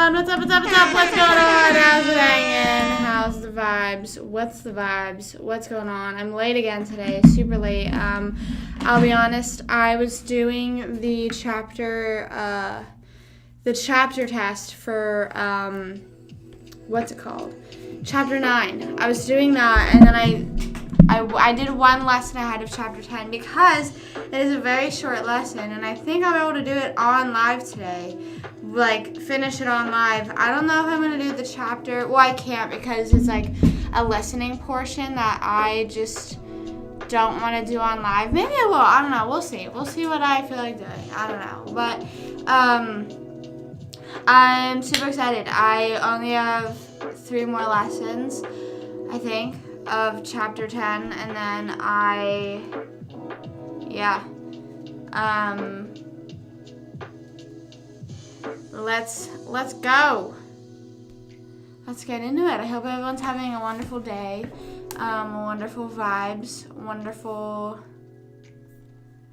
on? What's up? What's up? What's up? What's going on? How's it hanging? How's the vibes? What's the vibes? What's going on? I'm late again today, super late. I'll be honest, I was doing the chapter test for, what's it called? Chapter 9. I was doing that, and then I did one lesson ahead of chapter 10 because it is a very short lesson, and I think I'll be able to do it on live today. Like, finish it on live. I don't know if I'm going to do the chapter. Well, I can't because it's like a listening portion that I just don't want to do on live. Maybe I will. I don't know. We'll see. We'll see what I feel like doing. I don't know. But I'm super excited. I only have 3 more lessons, I think, of chapter 10, and then let's go. Let's get into it. I hope everyone's having a wonderful day, wonderful vibes, wonderful,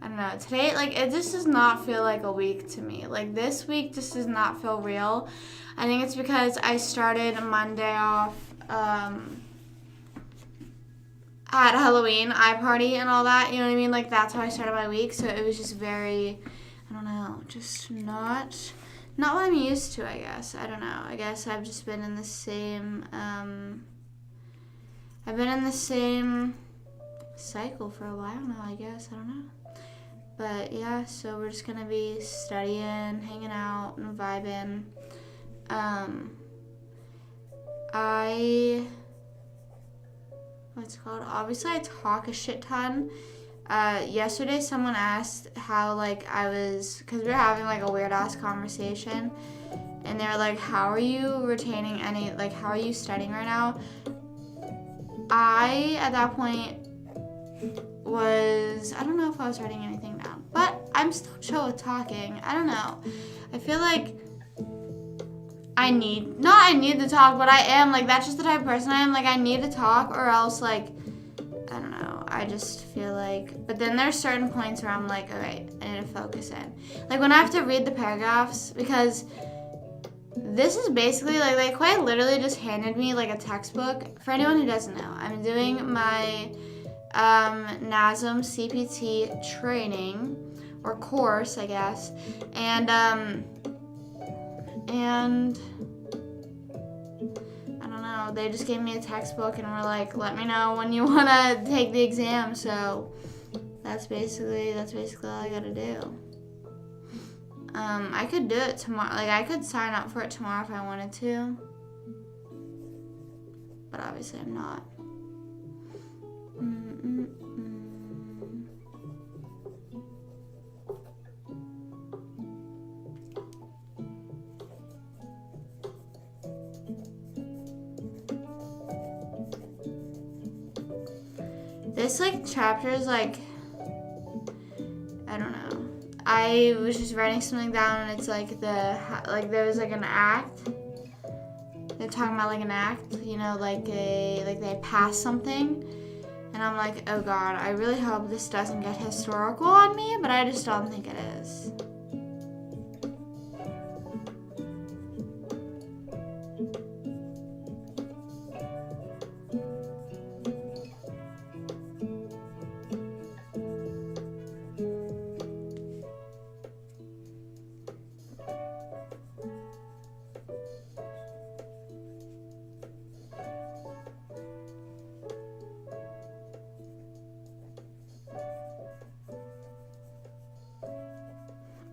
I don't know, today, like, it just does not feel like a week to me. Like, this week just does not feel real. I think it's because I started Monday off, at Halloween, party and all that, you know what I mean? Like, that's how I started my week, so it was just very, I don't know, just not what I'm used to, I guess. I don't know. I guess I've just been in the same, cycle for a while now, I guess. I don't know. But, yeah, so we're just going to be studying, hanging out, and vibing. What's it called? Obviously, I talk a shit ton. Yesterday, someone asked how, like, I was, because we were having, like, a weird-ass conversation, and they were like, how are you retaining any, like, how are you studying right now? I, at that point, I don't know if I was writing anything down, but I'm still chill with talking. I don't know. I feel like I need to talk, but I am, like, that's just the type of person I am. Like, I need to talk, or else, like, I don't know. I just feel like, but then there's certain points where I'm like, all right, I need to focus in. Like, when I have to read the paragraphs, because this is basically, like, they quite literally just handed me, like, a textbook. For anyone who doesn't know, I'm doing my NASM CPT training, or course, I guess, and I don't know, they just gave me a textbook and were like, let me know when you want to take the exam, so that's basically all I gotta do. I could do it tomorrow, like, I could sign up for it tomorrow if I wanted to, but obviously I'm not. This, like, chapter is, like, I don't know. I was just writing something down, and it's, like, there was, like, an act. They're talking about, like, an act, you know, like they passed something. And I'm like, oh, God, I really hope this doesn't get historical on me, but I just don't think it is.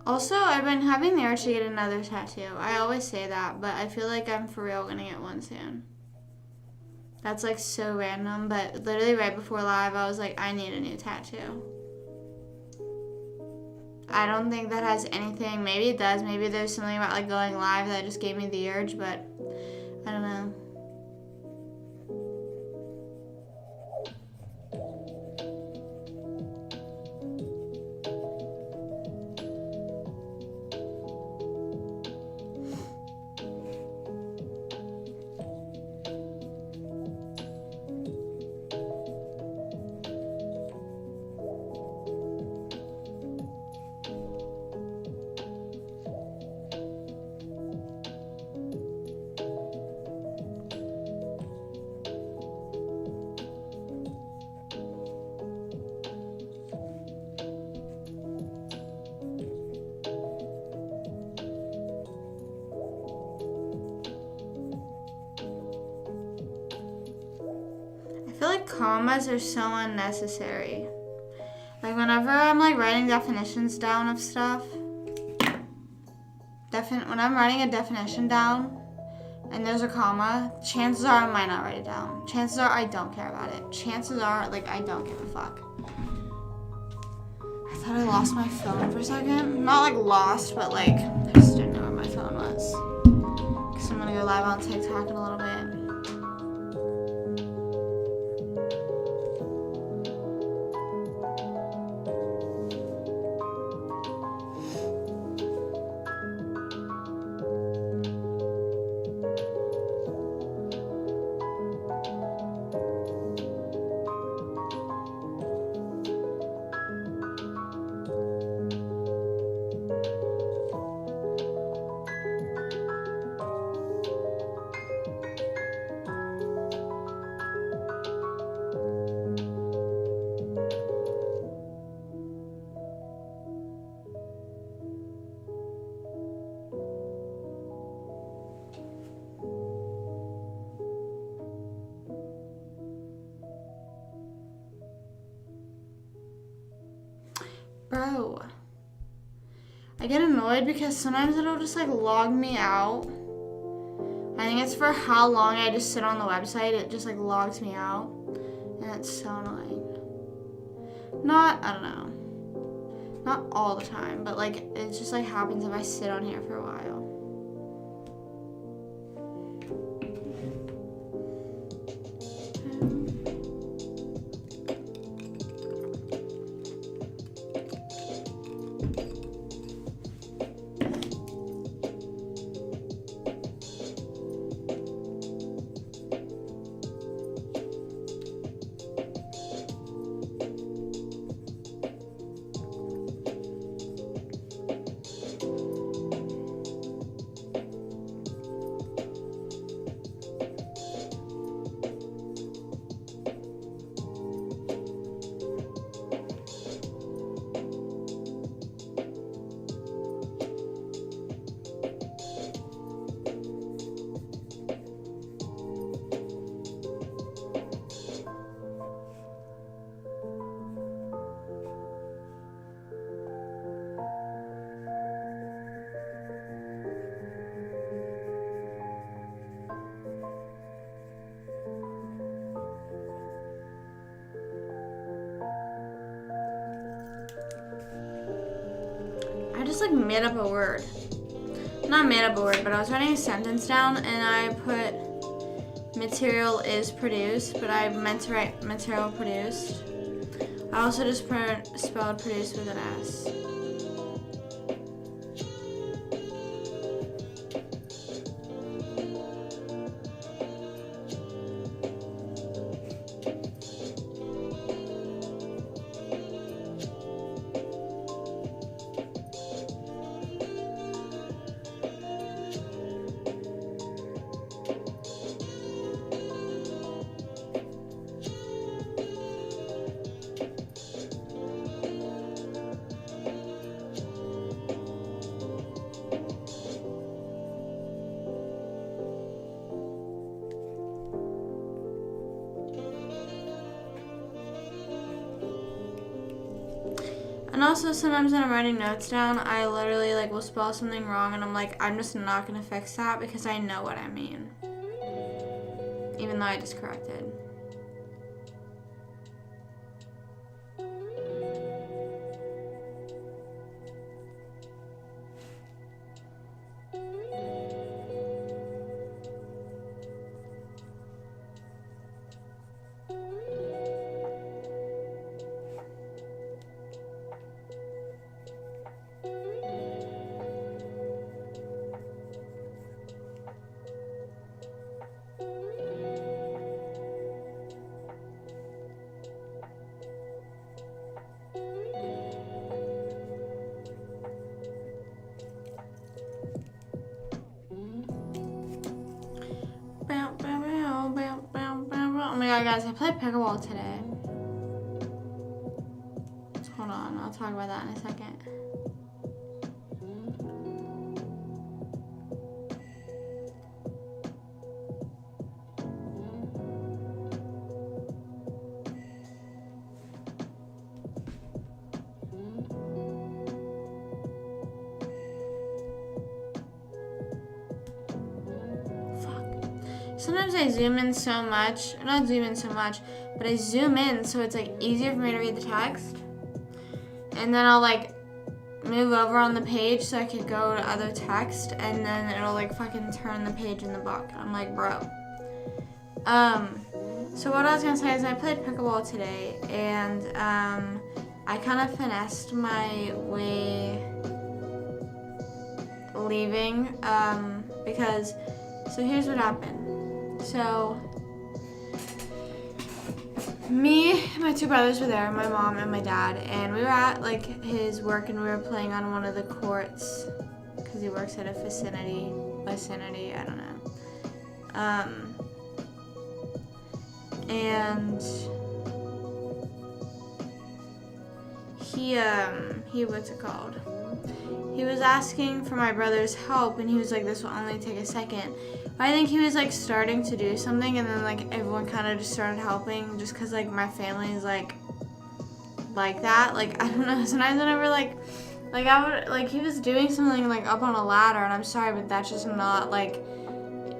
Also, I've been having the urge to get another tattoo. I always say that, but I feel like I'm for real gonna get one soon. That's, like, so random, but literally right before live, I was like, I need a new tattoo. I don't think that has anything, maybe it does, maybe there's something about, like, going live that just gave me the urge, but I don't know. commas are so unnecessary. Like whenever I'm like writing definitions down of stuff, when I'm writing a definition down and there's a comma, chances are I might not write it down. Chances are I don't care about it. Chances are like I don't give a fuck. I thought I lost my phone for a second. Not like lost, but like I just didn't know where my phone was. Because I'm gonna go live on TikTok in a little bit. Bro, I get annoyed because sometimes it'll just like log me out. I think it's for how long I just sit on the website. It just like logs me out. And it's so annoying. I don't know. Not all the time, but like it just like happens if I sit on here for a while. I just like made up a word. Not made up a word, but I was writing a sentence down and I put material is produced, but I meant to write material produced. I also just spelled produced with an S. And also sometimes when I'm writing notes down, I literally like will spell something wrong and I'm like, I'm just not gonna fix that because I know what I mean. Even though I just corrected. Oh my god, guys, I played pickleball today. Hold on, I'll talk about that in a second. sometimes I zoom in so much, not zoom in so much, but I zoom in so it's like easier for me to read the text. And then I'll like move over on the page so I could go to other text, and then it'll like fucking turn the page in the book. I'm like, bro. So what I was gonna say is I played pickleball today, and I kind of finessed my way leaving, because, so here's what happened. So, me and my two brothers were there, my mom and my dad, and we were at like his work, and we were playing on one of the courts, because he works at a vicinity, I don't know. And he what's it called? He was asking for my brother's help, and he was like, this will only take a second. But I think he was like starting to do something, and then like everyone kind of just started helping, just because like my family is like that. Like, I don't know, sometimes whenever I would, like, he was doing something like up on a ladder, and I'm sorry, but that's just not like,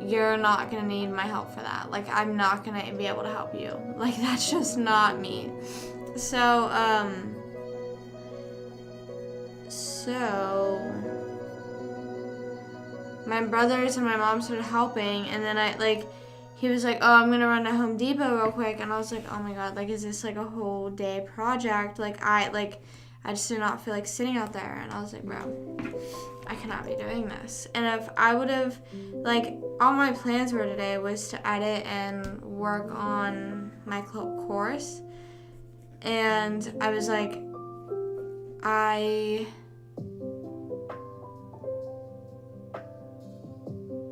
you're not gonna need my help for that. Like, I'm not gonna be able to help you. Like, that's just not me. So my brothers and my mom started helping, and then he was like, oh, I'm gonna run to Home Depot real quick, and I was like, oh my god, like, is this like a whole day project? I just did not feel like sitting out there, and I was like, bro, I cannot be doing this. And if I would have, like, all my plans for today was to edit and work on my course, and I was like,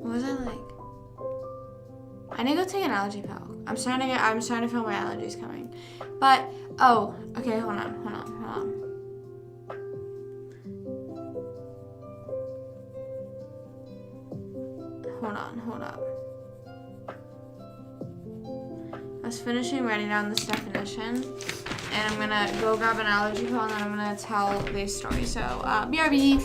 what was I like? I need to go take an allergy pill. I'm starting to feel my allergies coming. But, oh, okay, hold on. Hold up. I was finishing writing down this definition, and I'm gonna go grab an allergy pill, and then I'm gonna tell this story. So, BRB.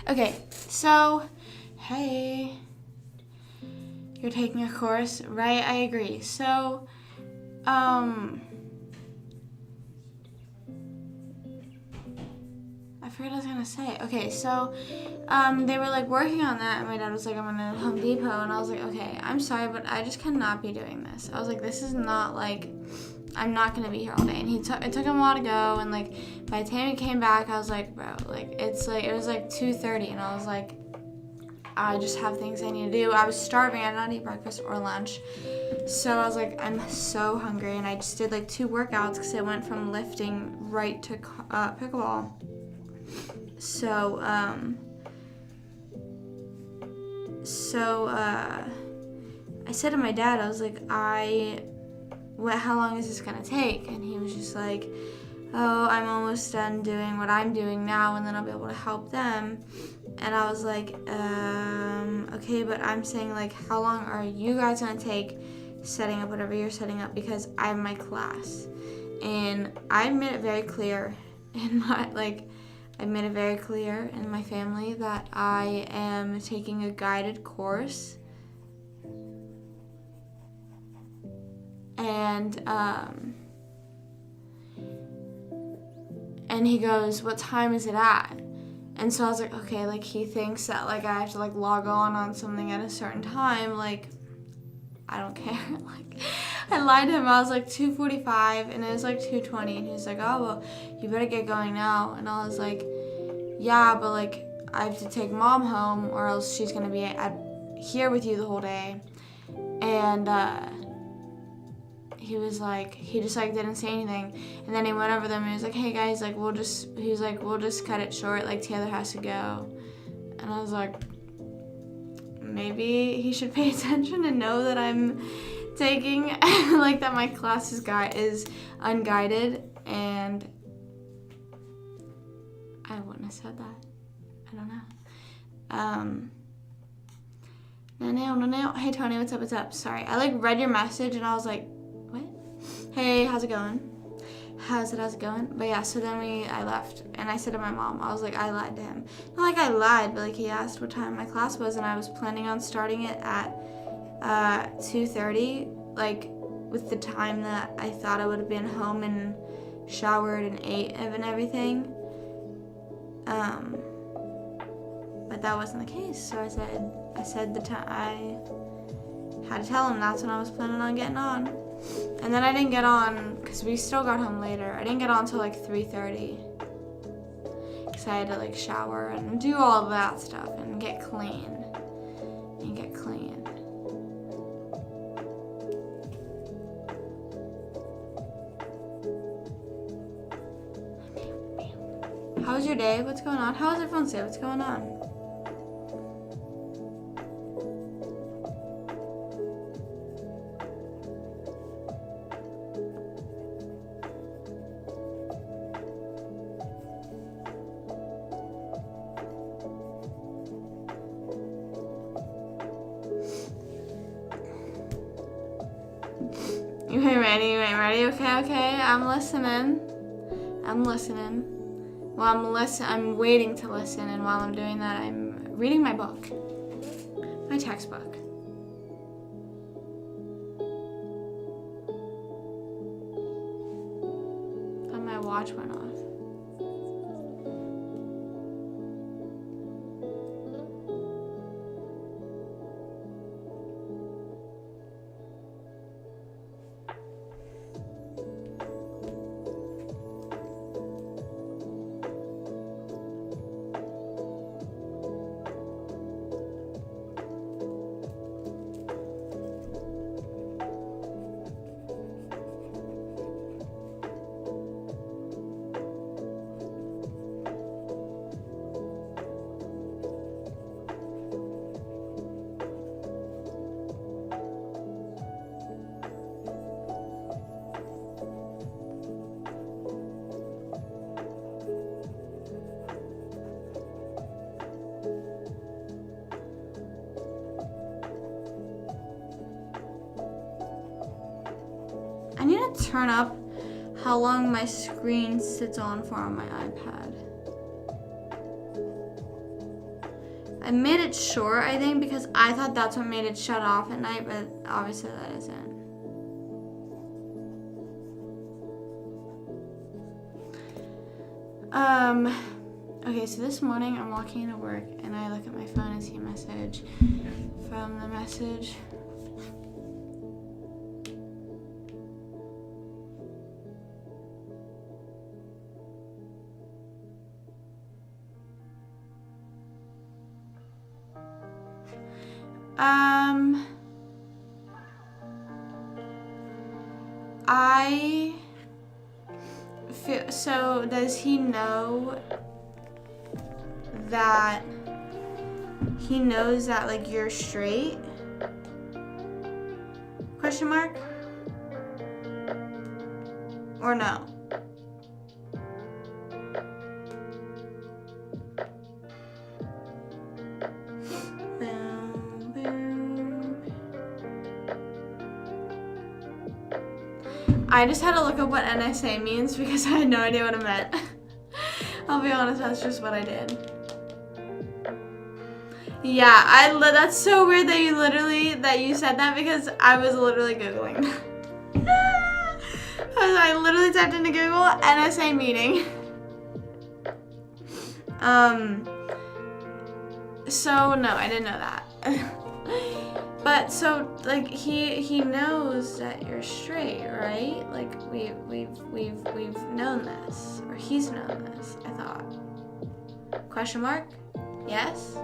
Okay, so, hey, you're taking a course, right? I agree. So, I forgot what I was gonna say. Okay, so, they were like working on that, and my dad was like, I'm gonna Home Depot, and I was like, okay, I'm sorry, but I just cannot be doing this. I was like, this is not like, I'm not gonna be here all day. And it took him a while to go, and like by the time he came back, I was like, bro, like it was like 2:30, and I was like, I just have things I need to do. I was starving. I did not eat breakfast or lunch, so I was like, I'm so hungry, and I just did like 2 workouts because I went from lifting right to pickleball. So I said to my dad, I was like, how long is this gonna take? And he was just like, oh, I'm almost done doing what I'm doing now, and then I'll be able to help them. And I was like, okay, but I'm saying, like, how long are you guys gonna take setting up whatever you're setting up? Because I have my class, and I made it very clear in my family that I am taking a guided course. And he goes, what time is it at? And so I was like, okay, like he thinks that like I have to like log on something at a certain time. Like, I don't care. Like, I lied to him. I was like 2:45, and it was like 2:20, and he's like, oh, well, you better get going now. And I was like, yeah, but like I have to take mom home, or else she's gonna be here with you the whole day. And he was like, he just like didn't say anything. And then he went over them and he was like, hey guys, like we'll just cut it short, like Taylor has to go. And I was like, maybe he should pay attention and know that I'm taking, like that my class is unguided, and I wouldn't have said that. I don't know. No. Hey Tony, what's up? Sorry, I like read your message and I was like, what? Hey, how's it going? How's it going? But yeah, so then I left and I said to my mom, I was like, I lied to him. Not like I lied, but like he asked what time my class was and I was planning on starting it at 2:30, like with the time that I thought I would have been home and showered and ate and everything. But that wasn't the case, so I said the time, I had to tell him that's when I was planning on getting on. And then I didn't get on, because we still got home later. I didn't get on until like 3:30. Because I had to like shower and do all that stuff and get clean. How was your day? What's going on? How was everyone's day? What's going on? You ain't ready? Okay. I'm listening. Well, I'm waiting to listen, and while I'm doing that, I'm reading my book. My textbook. Thought my watch went off. I need to turn up how long my screen sits on for on my iPad. I made it short, I think, because I thought that's what made it shut off at night, but obviously that isn't. Okay, so this morning I'm walking into work and I look at my phone and see a message from the message. I feel, so does he know that he knows that like you're straight? Question mark? Or no? I just had to look up what NSA means because I had no idea what it meant. I'll be honest, that's just what I did. Yeah, that's so weird that you said that because I was literally Googling. I literally typed into Google NSA meeting. So no, I didn't know that. But so like he knows that you're straight, right? Like we've known this, or he's known this, I thought. Question mark? Yes?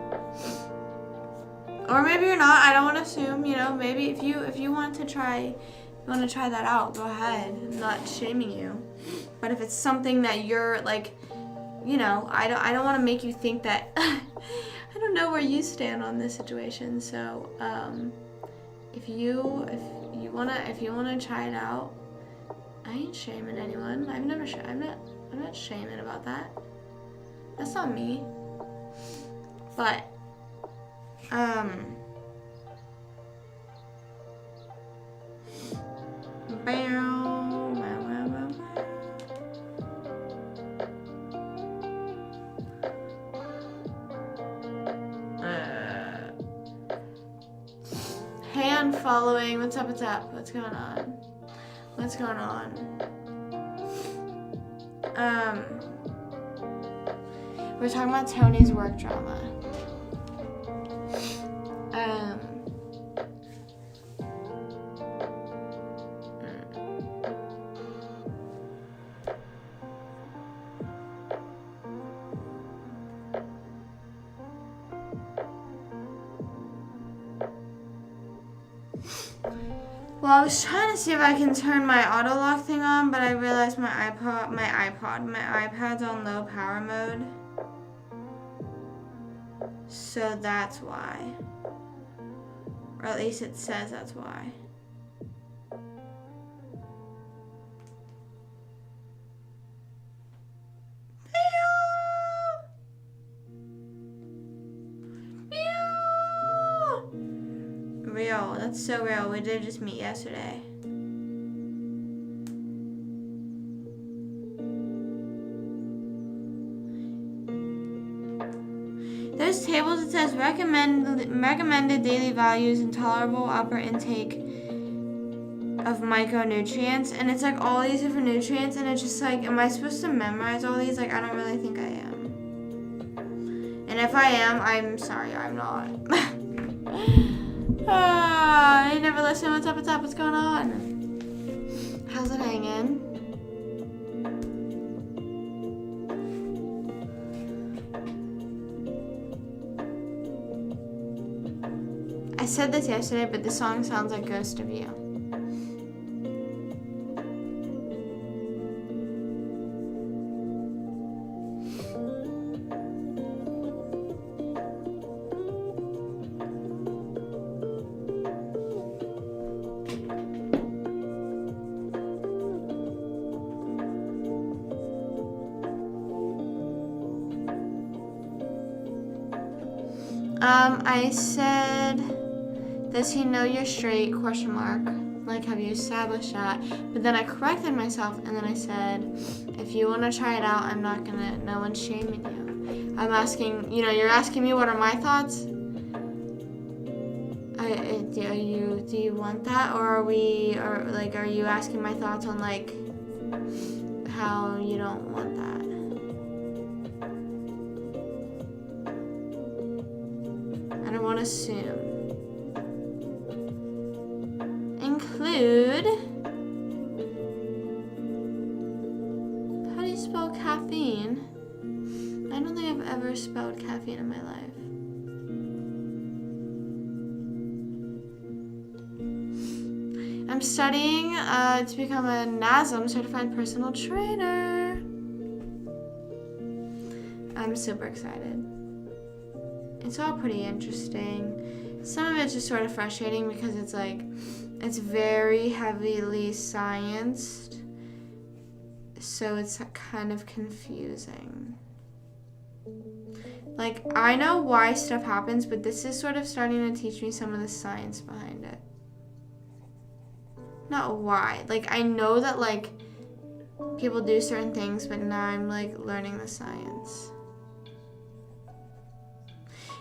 Or maybe you're not. I don't want to assume, you know, maybe if you want to try you want to try that out, go ahead. I'm not shaming you. But if it's something that you're like, you know, I don't want to make you think that I don't know where you stand on this situation. So if you wanna try it out, I ain't shaming anyone. I'm not shaming about that. That's not me. But hand following. What's up? What's going on? We're talking about Tony's work drama. Well, I was trying to see if I can turn my auto lock thing on, but I realized my iPad's on low power mode. So that's why. Or at least it says that's why. Real, that's so real. We did just meet yesterday. There's tables that says recommended daily values and tolerable upper intake of micronutrients, and it's like all these different nutrients, and it's just like, am I supposed to memorize all these? Like, I don't really think I am. And if I am, I'm sorry, I'm not. I never listen. What's up? What's going on? How's it hanging? I said this yesterday, but the song sounds like Ghost of You. I said, does he know you're straight, ? Like, have you established that? But then I corrected myself, and then I said, if you want to try it out, I'm not gonna, no one's shaming you. I'm asking, you know, you're asking me what are my thoughts? Do you want that? Or are you asking my thoughts on, like, how you don't want that? I don't want to assume. Include. How do you spell caffeine? I don't think I've ever spelled caffeine in my life. I'm studying to become a NASM certified personal trainer. I'm super excited. It's all pretty interesting. Some of it's just sort of frustrating because it's like, it's very heavily scienced, so it's kind of confusing. Like, I know why stuff happens, but this is sort of starting to teach me some of the science behind it. Not why. Like, I know that, like, people do certain things, but now I'm, like, learning the science.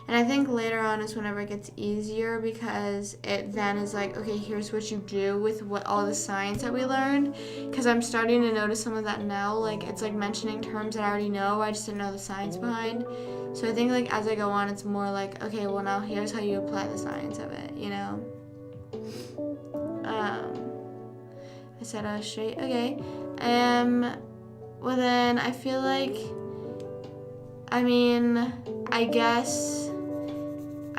And I think later on is whenever it gets easier, because it then is like, okay, here's what you do with what all the science that we learned. Because I'm starting to notice some of that now. Like, it's like mentioning terms that I already know. I just didn't know the science behind. So I think, like, as I go on, it's more like, okay, well, now here's how you apply the science of it, you know? I said I was straight. Okay. Well, then I feel like, I mean, I guess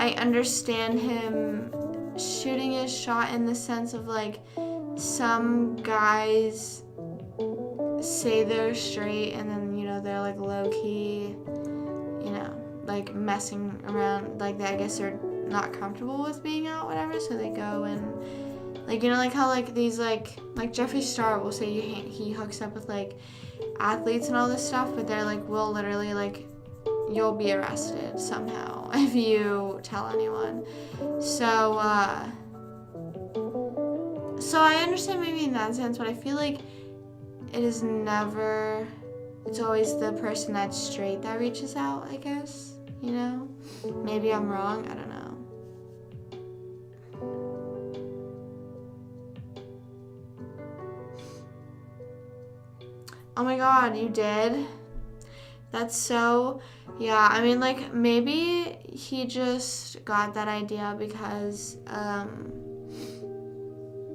I understand him shooting his shot in the sense of, like, some guys say they're straight and then, you know, they're like low-key, you know, like messing around, like I guess they're not comfortable with being out, whatever, so they go and, like, you know, like how like these like Jeffree Star will say he hooks up with like athletes and all this stuff, but they're like, will literally like, you'll be arrested somehow if you tell anyone. So I understand maybe in that sense, but I feel like it's always the person that's straight that reaches out, I guess, you know? Maybe I'm wrong, I don't know. Oh my god, you did? That's so, yeah, I mean, like, maybe he just got that idea because,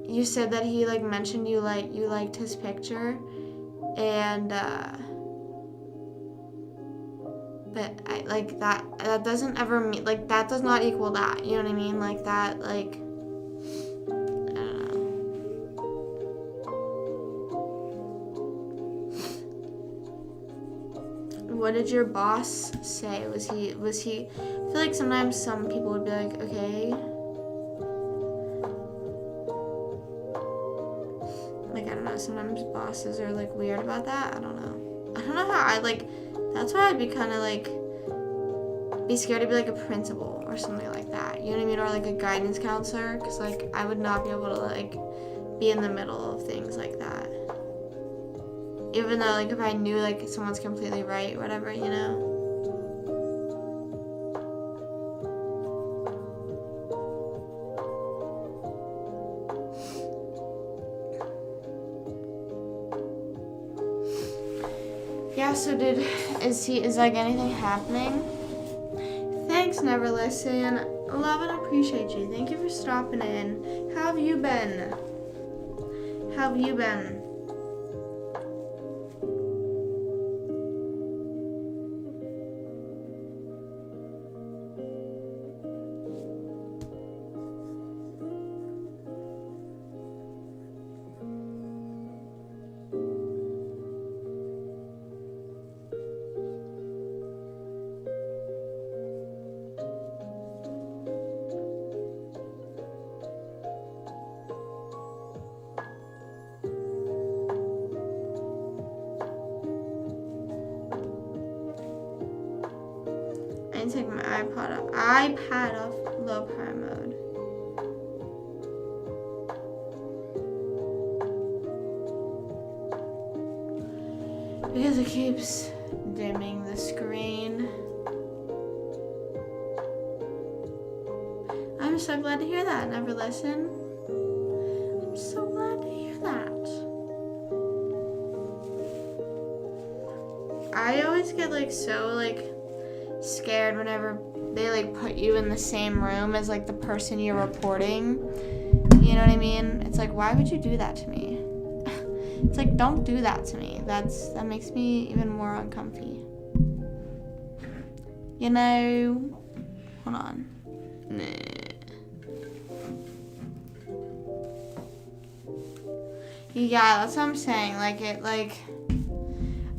you said that he, like, mentioned you liked his picture, and, but I, like, that doesn't ever mean, like, that does not equal that, you know what I mean? Like, that, like, I don't know. What did your boss say? Was he, I feel like sometimes some people would be like, okay. Like, I don't know, sometimes bosses are, like, weird about that. I don't know how that's why I'd be kind of, like, be scared to be, like, a principal or something like that. You know what I mean? Or, like, a guidance counselor. Because, like, I would not be able to, like, be in the middle of things like that. Even though, like, if I knew, like, someone's completely right or whatever, you know? Yeah, so is like anything happening? Thanks, Never Listen. Love and appreciate you. Thank you for stopping in. How have you been? I need to take my iPad off low power mode. Because it keeps dimming the screen. I'm so glad to hear that, Never Listen. I'm so glad to hear that. I always get like so like scared whenever they like put you in the same room as like the person you're reporting. You know what I mean? It's like, why would you do that to me? It's like, don't do that to me. That makes me even more uncomfy. You know? Hold on. Nah. Yeah, that's what I'm saying. Like,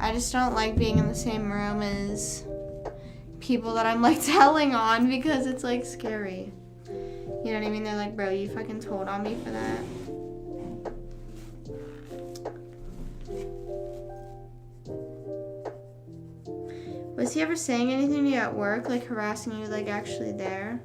I just don't like being in the same room as people that I'm like telling on because it's like scary. You know what I mean? They're like, bro, you fucking told on me for that. Was he ever saying anything to you at work, like harassing you, like actually there?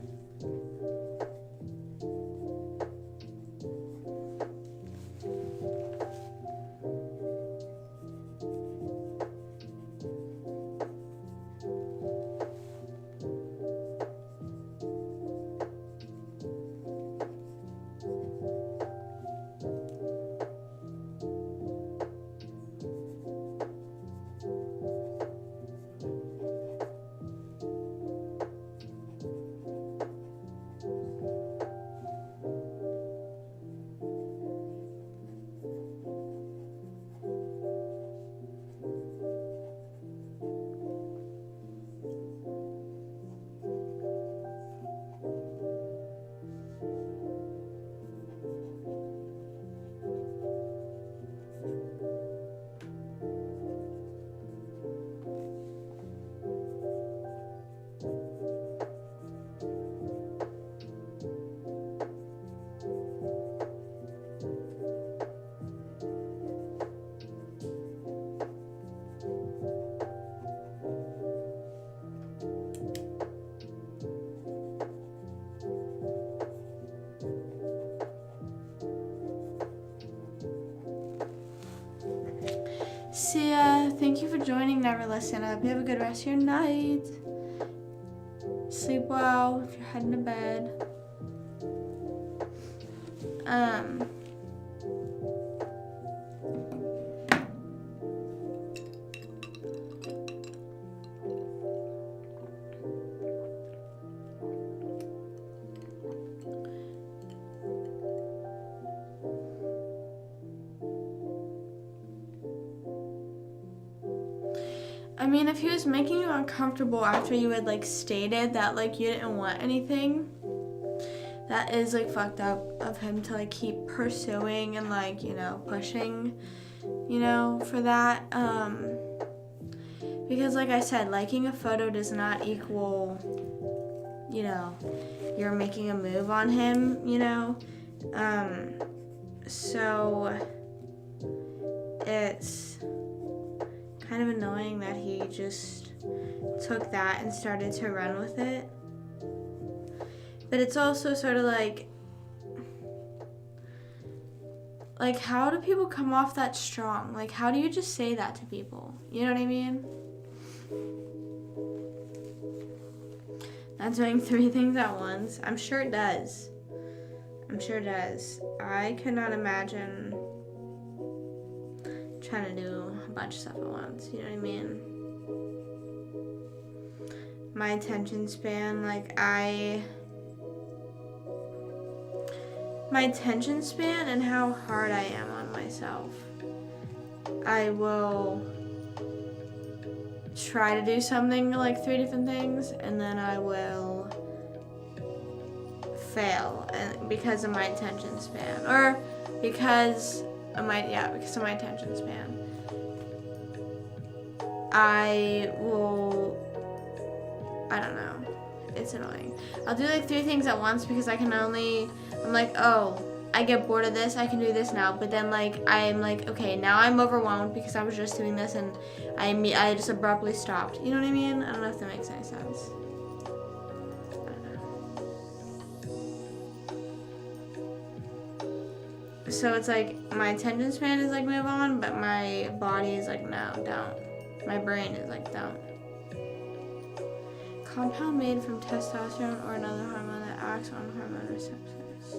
See ya. Thank you for joining Never Listen. I hope you have a good rest of your night. Sleep well if you're heading to bed. I mean, if he was making you uncomfortable after you had like stated that like you didn't want anything, that is like fucked up of him to like keep pursuing and like, you know, pushing, you know, for that. Because like I said, liking a photo does not equal, you know, you're making a move on him, you know. So it's kind of annoying that he just took that and started to run with it. But it's also sort of like how do people come off that strong? Like, how do you just say that to people? You know what I mean? Not doing 3 things at once. I'm sure it does. I could not imagine trying to do a bunch of stuff at once. You know what I mean? My attention span, my attention span and how hard I am on myself. I will try to do something like 3 different things and then I will fail because of my attention span or because of my attention span. I don't know. It's annoying. I'll do like 3 things at once because I'm like, oh, I get bored of this, I can do this now. But then like, I'm like, okay, now I'm overwhelmed because I was just doing this and I just abruptly stopped. You know what I mean? I don't know if that makes any sense. I don't know. So it's like, my attention span is like, move on, but my body is like, no, don't. My brain is like, don't. Compound made from testosterone or another hormone that acts on hormone receptors.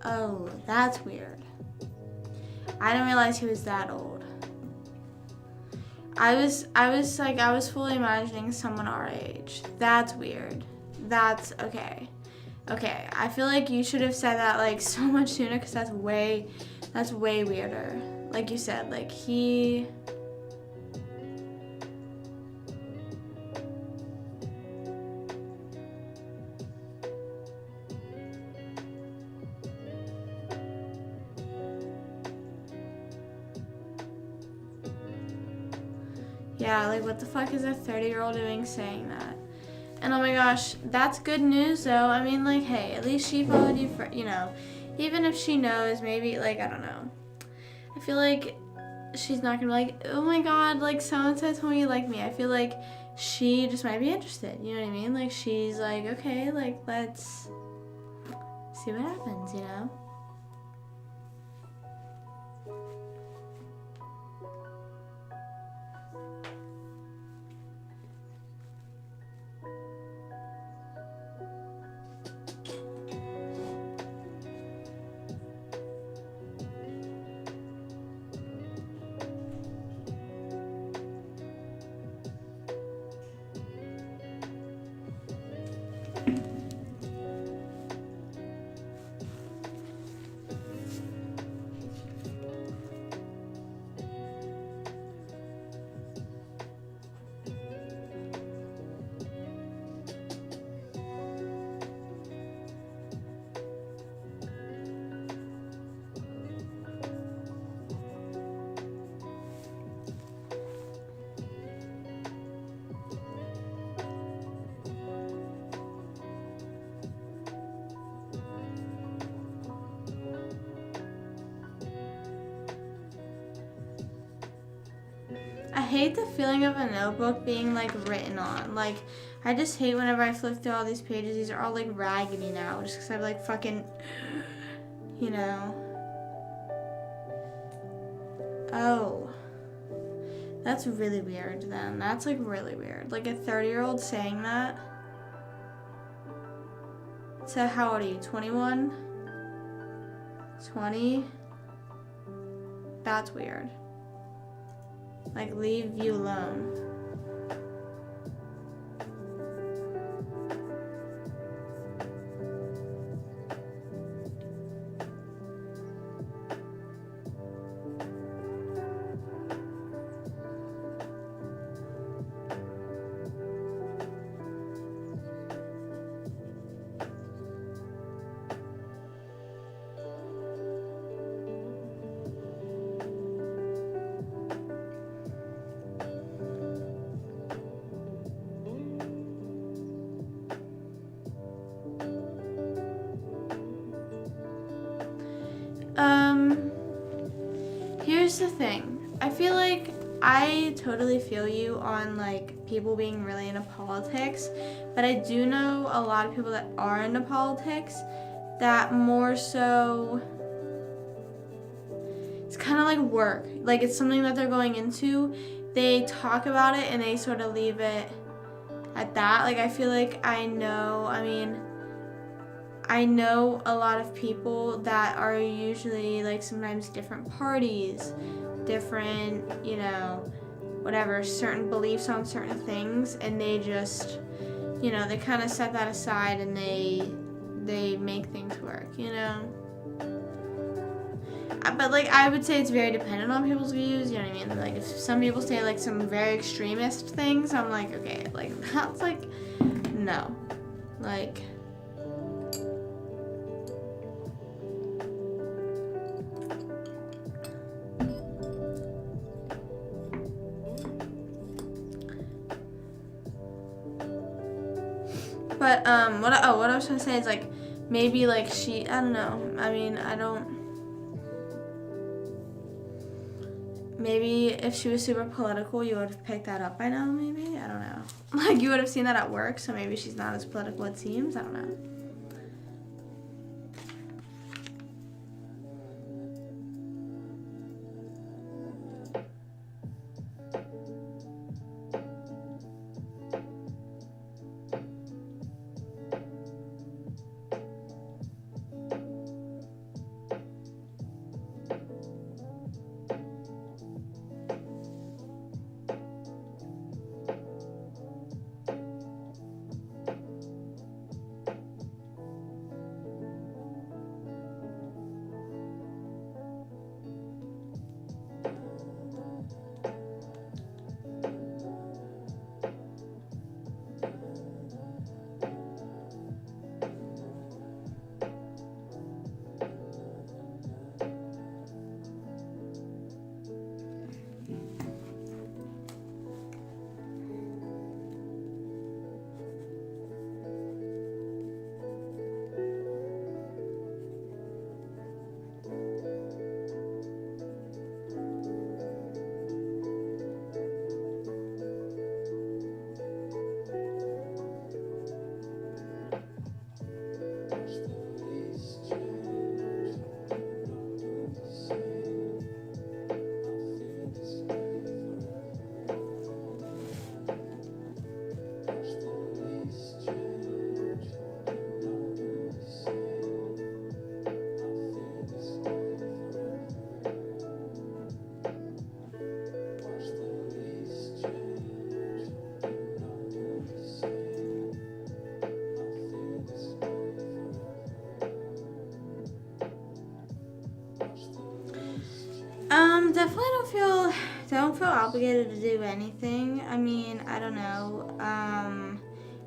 Oh, that's weird. I didn't realize he was that old. I was fully imagining someone our age. That's weird. That's okay. Okay, I feel like you should have said that like so much sooner because that's way weirder. Like you said, like Yeah, like what the fuck is a 30-year-old doing saying that? And oh my gosh, that's good news though. I mean, like, hey, at least she followed you for, you know, even if she knows, maybe, like, I don't know. I feel like she's not gonna be like, oh my god, like, so-and-so told me you like me. I feel like she just might be interested, you know what I mean? Like, she's like, okay, like, let's see what happens, you know? I hate the feeling of a notebook being like written on. Like, I just hate whenever I flip through all these pages. These are all like raggedy now just because I've like fucking, you know. Oh. That's really weird then. That's like really weird. Like a 30-year-old saying that. So how old are you? 21? 20? That's weird. Like, leave you alone. Here's the thing. I feel like I totally feel you on like people being really into politics, but I do know a lot of people that are into politics that more so it's kind of like work. Like it's something that they're going into. They talk about it and they sort of leave it at that. Like I feel like I know a lot of people that are usually like sometimes different parties, different, you know, whatever, certain beliefs on certain things, and they just, you know, they kind of set that aside and they make things work, you know. But like I would say it's very dependent on people's views, you know what I mean? Like if some people say like some very extremist things, I'm like, okay, like that's like no. Like but what I was trying to say is like maybe like she, I don't know. I mean, maybe if she was super political, you would have picked that up by now, maybe? I don't know. Like, you would have seen that at work, so maybe she's not as political it seems. I don't know. don't feel obligated to do anything. I mean, I don't know.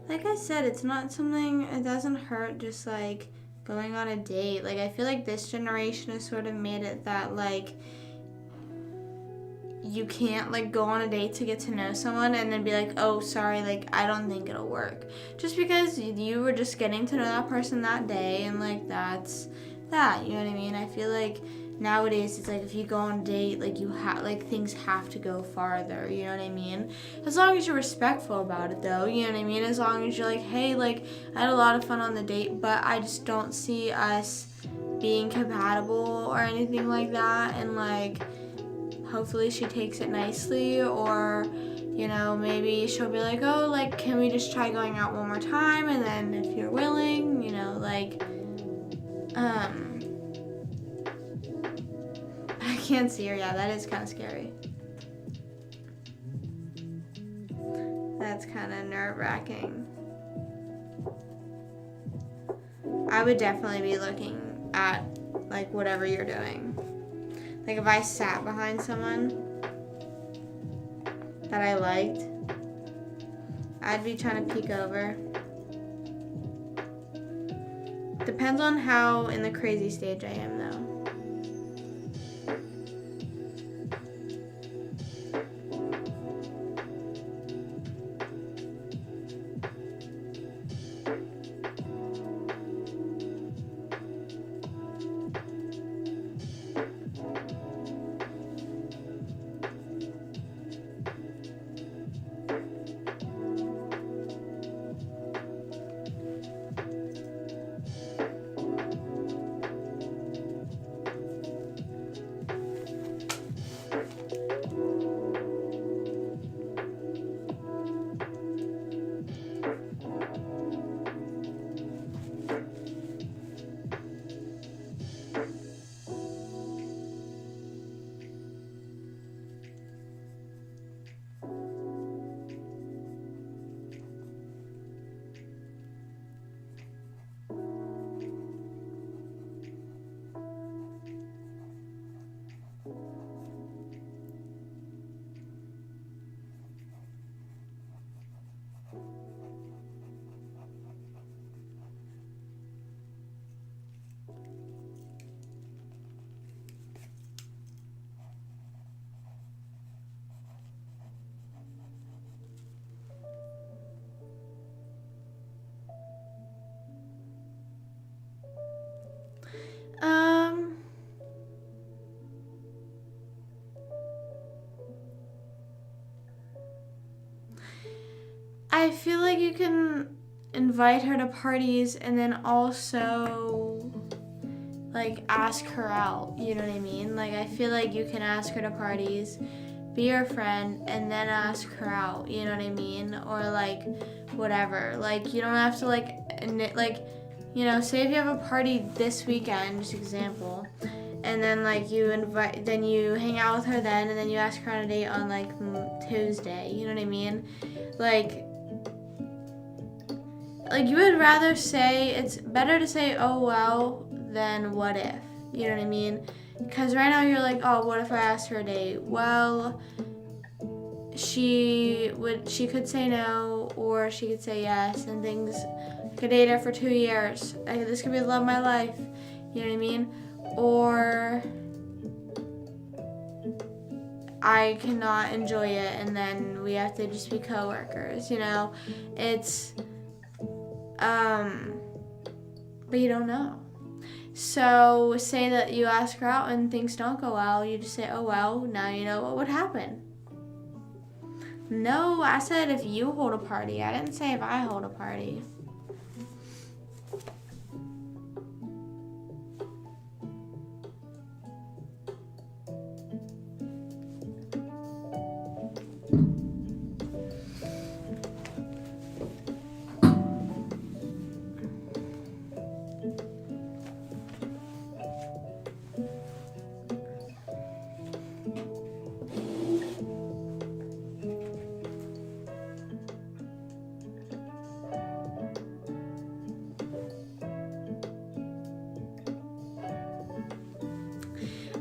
Like I said, it's not something, it doesn't hurt just like going on a date. Like I feel like this generation has sort of made it that like you can't like go on a date to get to know someone and then be like, oh, sorry, like I don't think it'll work. Just because you were just getting to know that person that day, and like that's that, you know what I mean? I feel like nowadays it's like if you go on a date, like you have like things have to go farther, you know what I mean? As long as you're respectful about it though, you know what I mean? As long as you're like, hey, like I had a lot of fun on the date, but I just don't see us being compatible or anything like that, and like hopefully she takes it nicely, or you know, maybe she'll be like, oh, like can we just try going out one more time, and then if you're willing, you know, like I can't see her. Yeah, that is kind of scary. That's kind of nerve-wracking. I would definitely be looking at like whatever you're doing. Like if I sat behind someone that I liked, I'd be trying to peek over. Depends on how in the crazy stage I am though. I feel like you can invite her to parties and then also like ask her out, you know what I mean? Like I feel like you can ask her to parties, be her friend, and then ask her out, you know what I mean? Or like whatever. Like you don't have to like you know, say if you have a party this weekend, just example, and then like you hang out with her then, and then you ask her on a date on like Tuesday, you know what I mean? Like you would rather say, it's better to say, oh well, than what if, you know what I mean? Because right now you're like, oh, what if I asked her a date? Well, she could say no, or she could say yes, and things, I could date her for 2 years. This could be the love of my life, you know what I mean? Or I cannot enjoy it, and then we have to just be coworkers, you know? It's, but you don't know. So say that you ask her out and things don't go well, you just say, oh well, now you know what would happen. No, I said if you hold a party. I didn't say if I hold a party.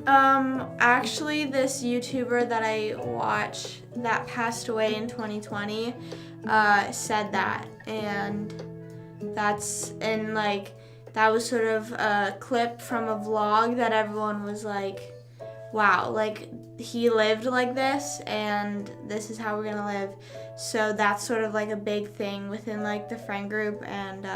Actually, this YouTuber that I watch that passed away in 2020 said that, and that was sort of a clip from a vlog that everyone was like, wow, like he lived like this and this is how we're gonna live. So that's sort of like a big thing within like the friend group. And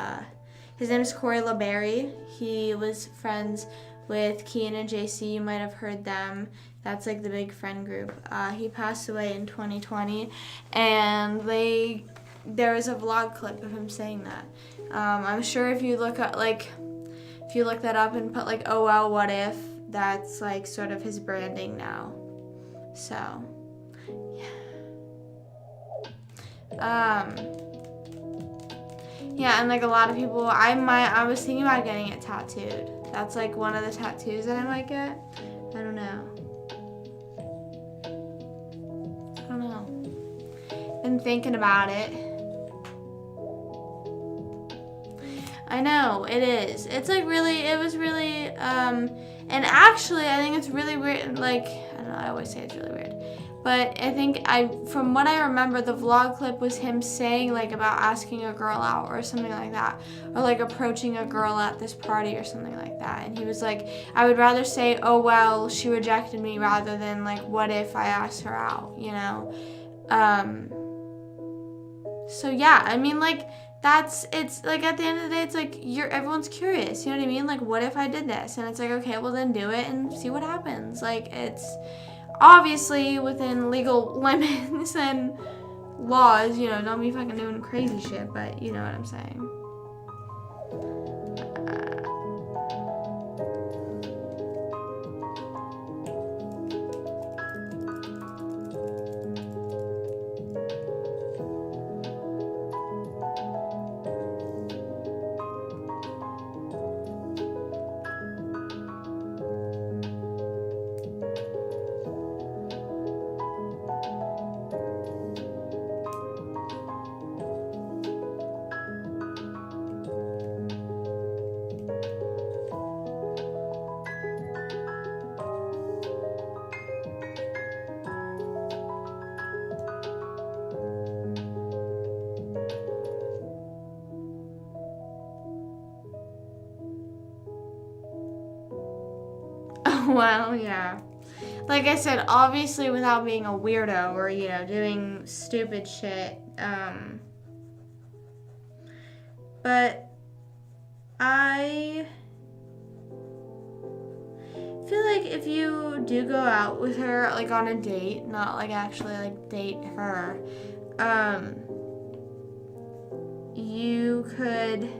his name is Corey LeBerry. He was friends with Kian and JC. You might have heard them. That's like the big friend group. He passed away in 2020, and there was a vlog clip of him saying that. I'm sure if you look that up and put like, oh well, what if, that's like sort of his branding now. So yeah, and like a lot of people, I was thinking about getting it tattooed. That's like one of the tattoos that I might get. I don't know. Been thinking about it. I know, it is. It's like it was really, and actually I think it's really weird, like, I don't know, I always say it's really weird. But I think from what I remember, the vlog clip was him saying like about asking a girl out or something like that, or like approaching a girl at this party or something like that. And he was like, I would rather say, oh well, she rejected me, rather than like, what if I asked her out, you know? So yeah, I mean, like, it's like at the end of the day, it's like everyone's curious, you know what I mean? Like, what if I did this? And it's like, okay, well then do it and see what happens. Like, it's obviously within legal limits and laws, you know, don't be fucking doing crazy shit, but you know what I'm saying. Well, yeah. Like I said, obviously without being a weirdo or, you know, doing stupid shit. But I feel like if you do go out with her, like on a date, not like actually like date her, you could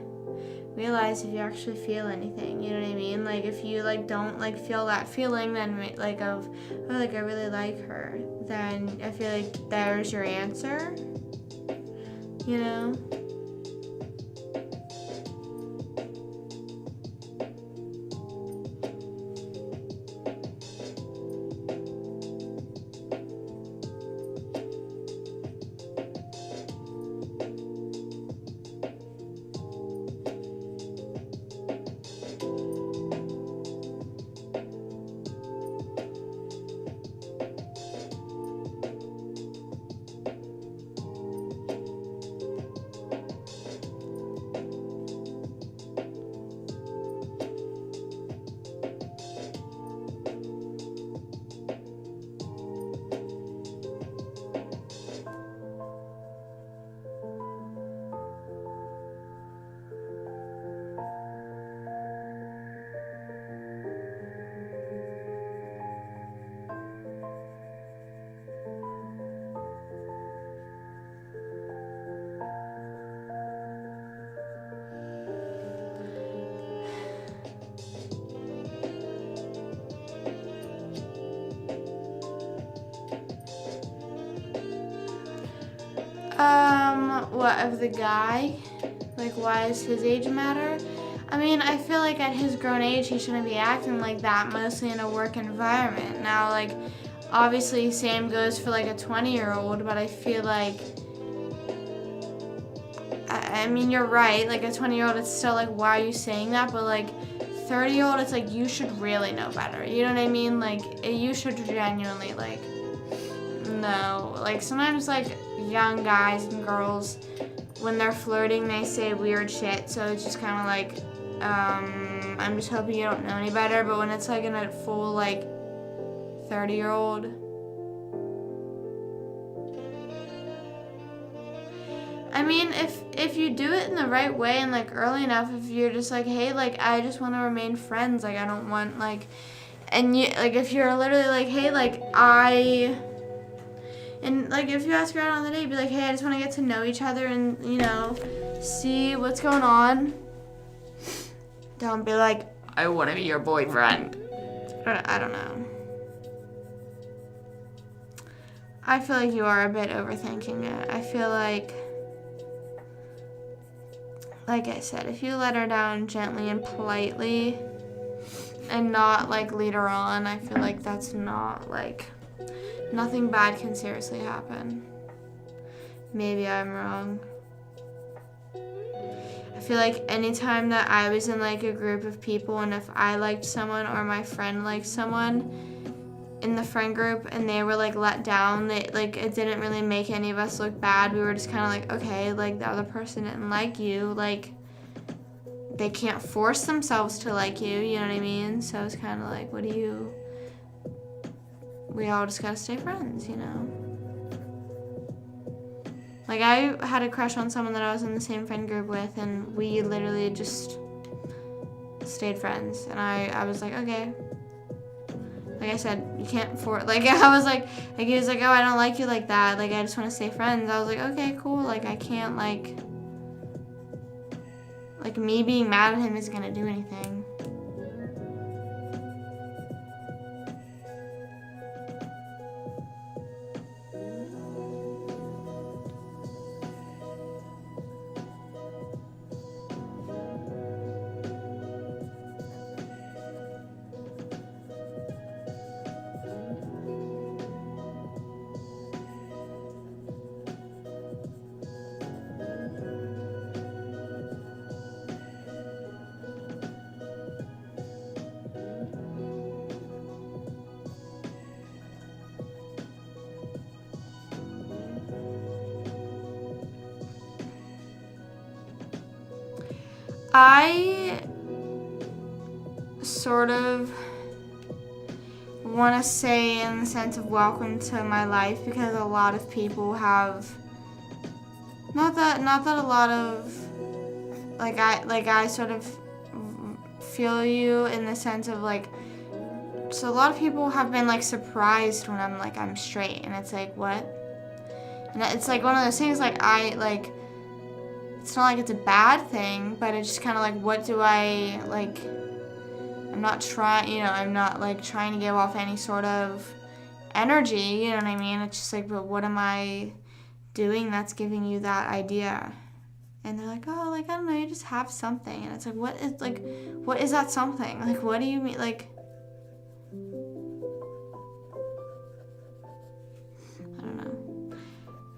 realize if you actually feel anything, you know what I mean? Like if you like don't like feel that feeling then like of, oh, like I really like her, then I feel like there's your answer, you know? What of the guy? Like, why does his age matter? I mean, I feel like at his grown age, he shouldn't be acting like that, mostly in a work environment. Now, like, obviously, same goes for like a 20-year-old, but I feel like, I mean, you're right. Like, a 20-year-old, it's still like, why are you saying that? But like, 30-year-old, it's like, you should really know better. You know what I mean? Like, you should genuinely, like, know. Like, sometimes, like, young guys and girls, when they're flirting, they say weird shit. So it's just kind of like, I'm just hoping you don't know any better. But when it's, like, in a full, like, 30-year-old, I mean, if you do it in the right way and, like, early enough, if you're just like, hey, like, I just want to remain friends, like, I don't want, like, and you, like, if you're literally like, hey, like, and, like, if you ask her out on the date, be like, hey, I just want to get to know each other and, you know, see what's going on. Don't be like, I want to be your boyfriend. I don't know. I feel like you are a bit overthinking it. I feel like I said, if you let her down gently and politely and not, like, lead her on, I feel like that's not, like, nothing bad can seriously happen. Maybe I'm wrong. I feel like anytime that I was in, like, a group of people and if I liked someone or my friend liked someone in the friend group and they were, like, let down, like, it didn't really make any of us look bad. We were just kind of like, okay, like, the other person didn't like you. Like, they can't force themselves to like you, you know what I mean? So it's kind of like, we all just gotta stay friends, you know? Like, I had a crush on someone that I was in the same friend group with, and we literally just stayed friends. And I was like, okay. Like I said, you can't like, I was like, he was like, oh, I don't like you like that. Like, I just want to stay friends. I was like, okay, cool. Like, I can't, like, me being mad at him isn't going to do anything. I sort of want to say in the sense of welcome to my life, because a lot of people have, not that a lot of, I sort of feel you in the sense of, like, so a lot of people have been, like, surprised when I'm straight, and it's like, what? And it's like one of those things, like, it's not like it's a bad thing, but it's just kind of like, what do I, like, I'm not trying, you know, I'm not, like, trying to give off any sort of energy, you know what I mean? It's just like, but what am I doing that's giving you that idea? And they're like, oh, like, I don't know, you just have something. And it's like, what is that something? Like, what do you mean, like,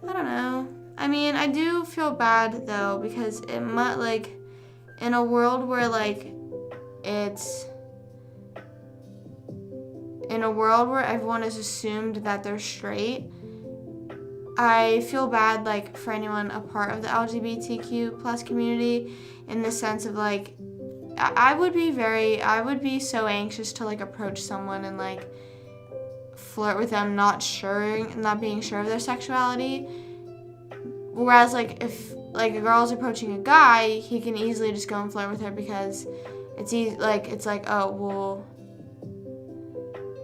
I don't know. I mean, I do feel bad, though, because it might, like, in a world where, like, in a world where everyone is assumed that they're straight, I feel bad, like, for anyone a part of the LGBTQ plus community, in the sense of, like, I would be so anxious to, like, approach someone and, like, flirt with them, not being sure of their sexuality. Whereas, like, if, like, a girl's approaching a guy, he can easily just go and flirt with her because it's easy, like, it's like, oh, well,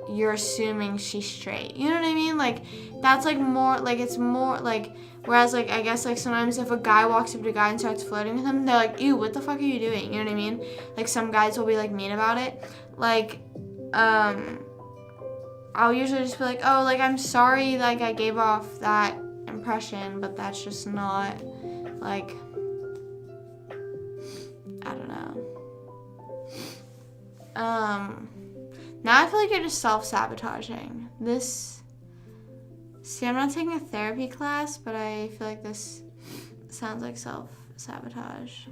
you're assuming she's straight. You know what I mean? Like, that's, like, more, like, it's more, like, whereas, like, I guess, like, sometimes if a guy walks up to a guy and starts flirting with him, they're like, ew, what the fuck are you doing? You know what I mean? Like, some guys will be, like, mean about it. Like, I'll usually just be like, oh, like, I'm sorry, like, I gave off that impression, but that's just not, like, I don't know. Now I feel like you're just self-sabotaging. I'm not taking a therapy class, but I feel like this sounds like self-sabotage.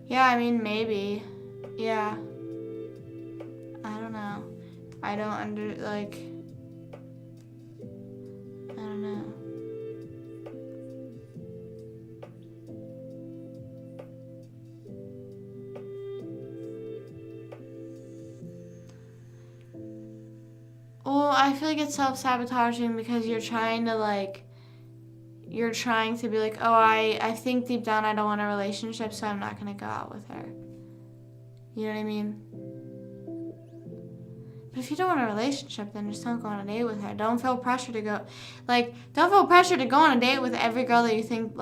Yeah, I mean, maybe. Yeah. I don't know. I don't I don't know. Well, I feel like it's self-sabotaging because you're trying to be like, oh, I think deep down I don't want a relationship, so I'm not going to go out with her. You know what I mean? But if you don't want a relationship, then just don't go on a date with her. Don't feel pressure to go, don't feel pressure to go on a date with every girl that you think,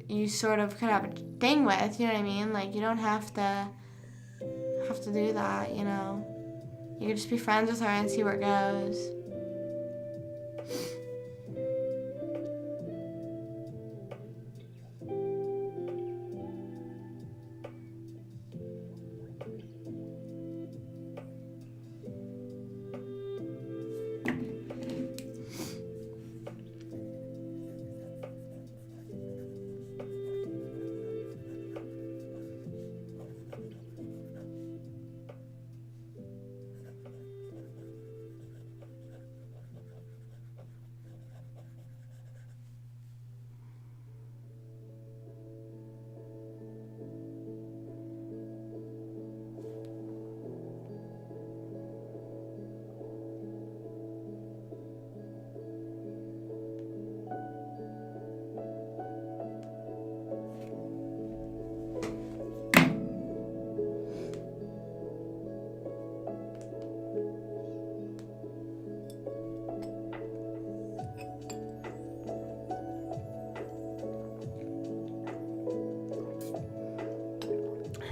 you sort of could have a thing with. You know what I mean? You don't have to do that, you know? You could just be friends with her and see where it goes.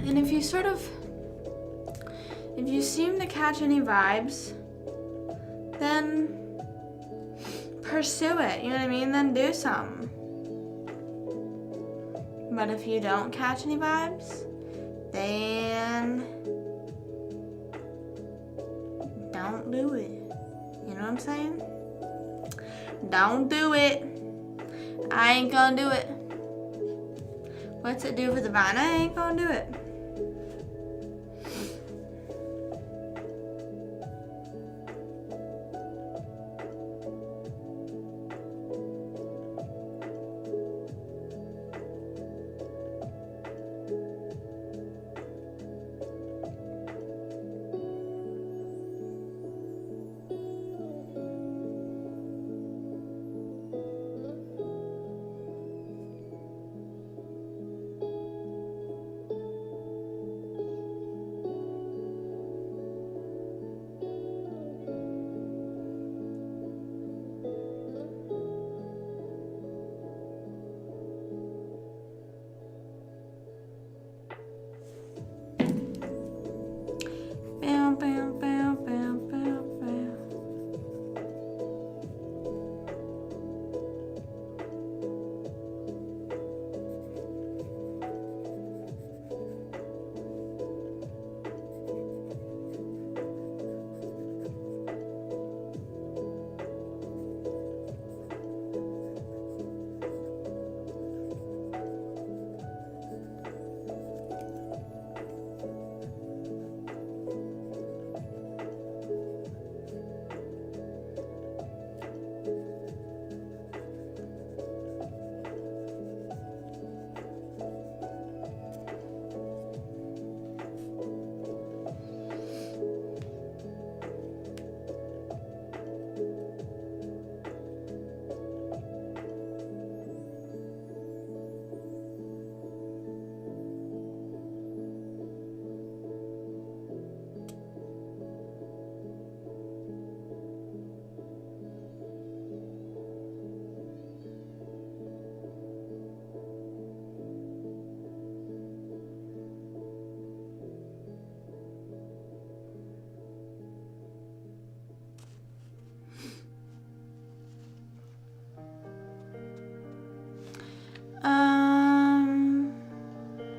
And if you seem to catch any vibes, then pursue it, you know what I mean? Then do something. But if you don't catch any vibes, then don't do it. You know what I'm saying? Don't do it. I ain't gonna do it. What's it do for the vine? I ain't gonna do it.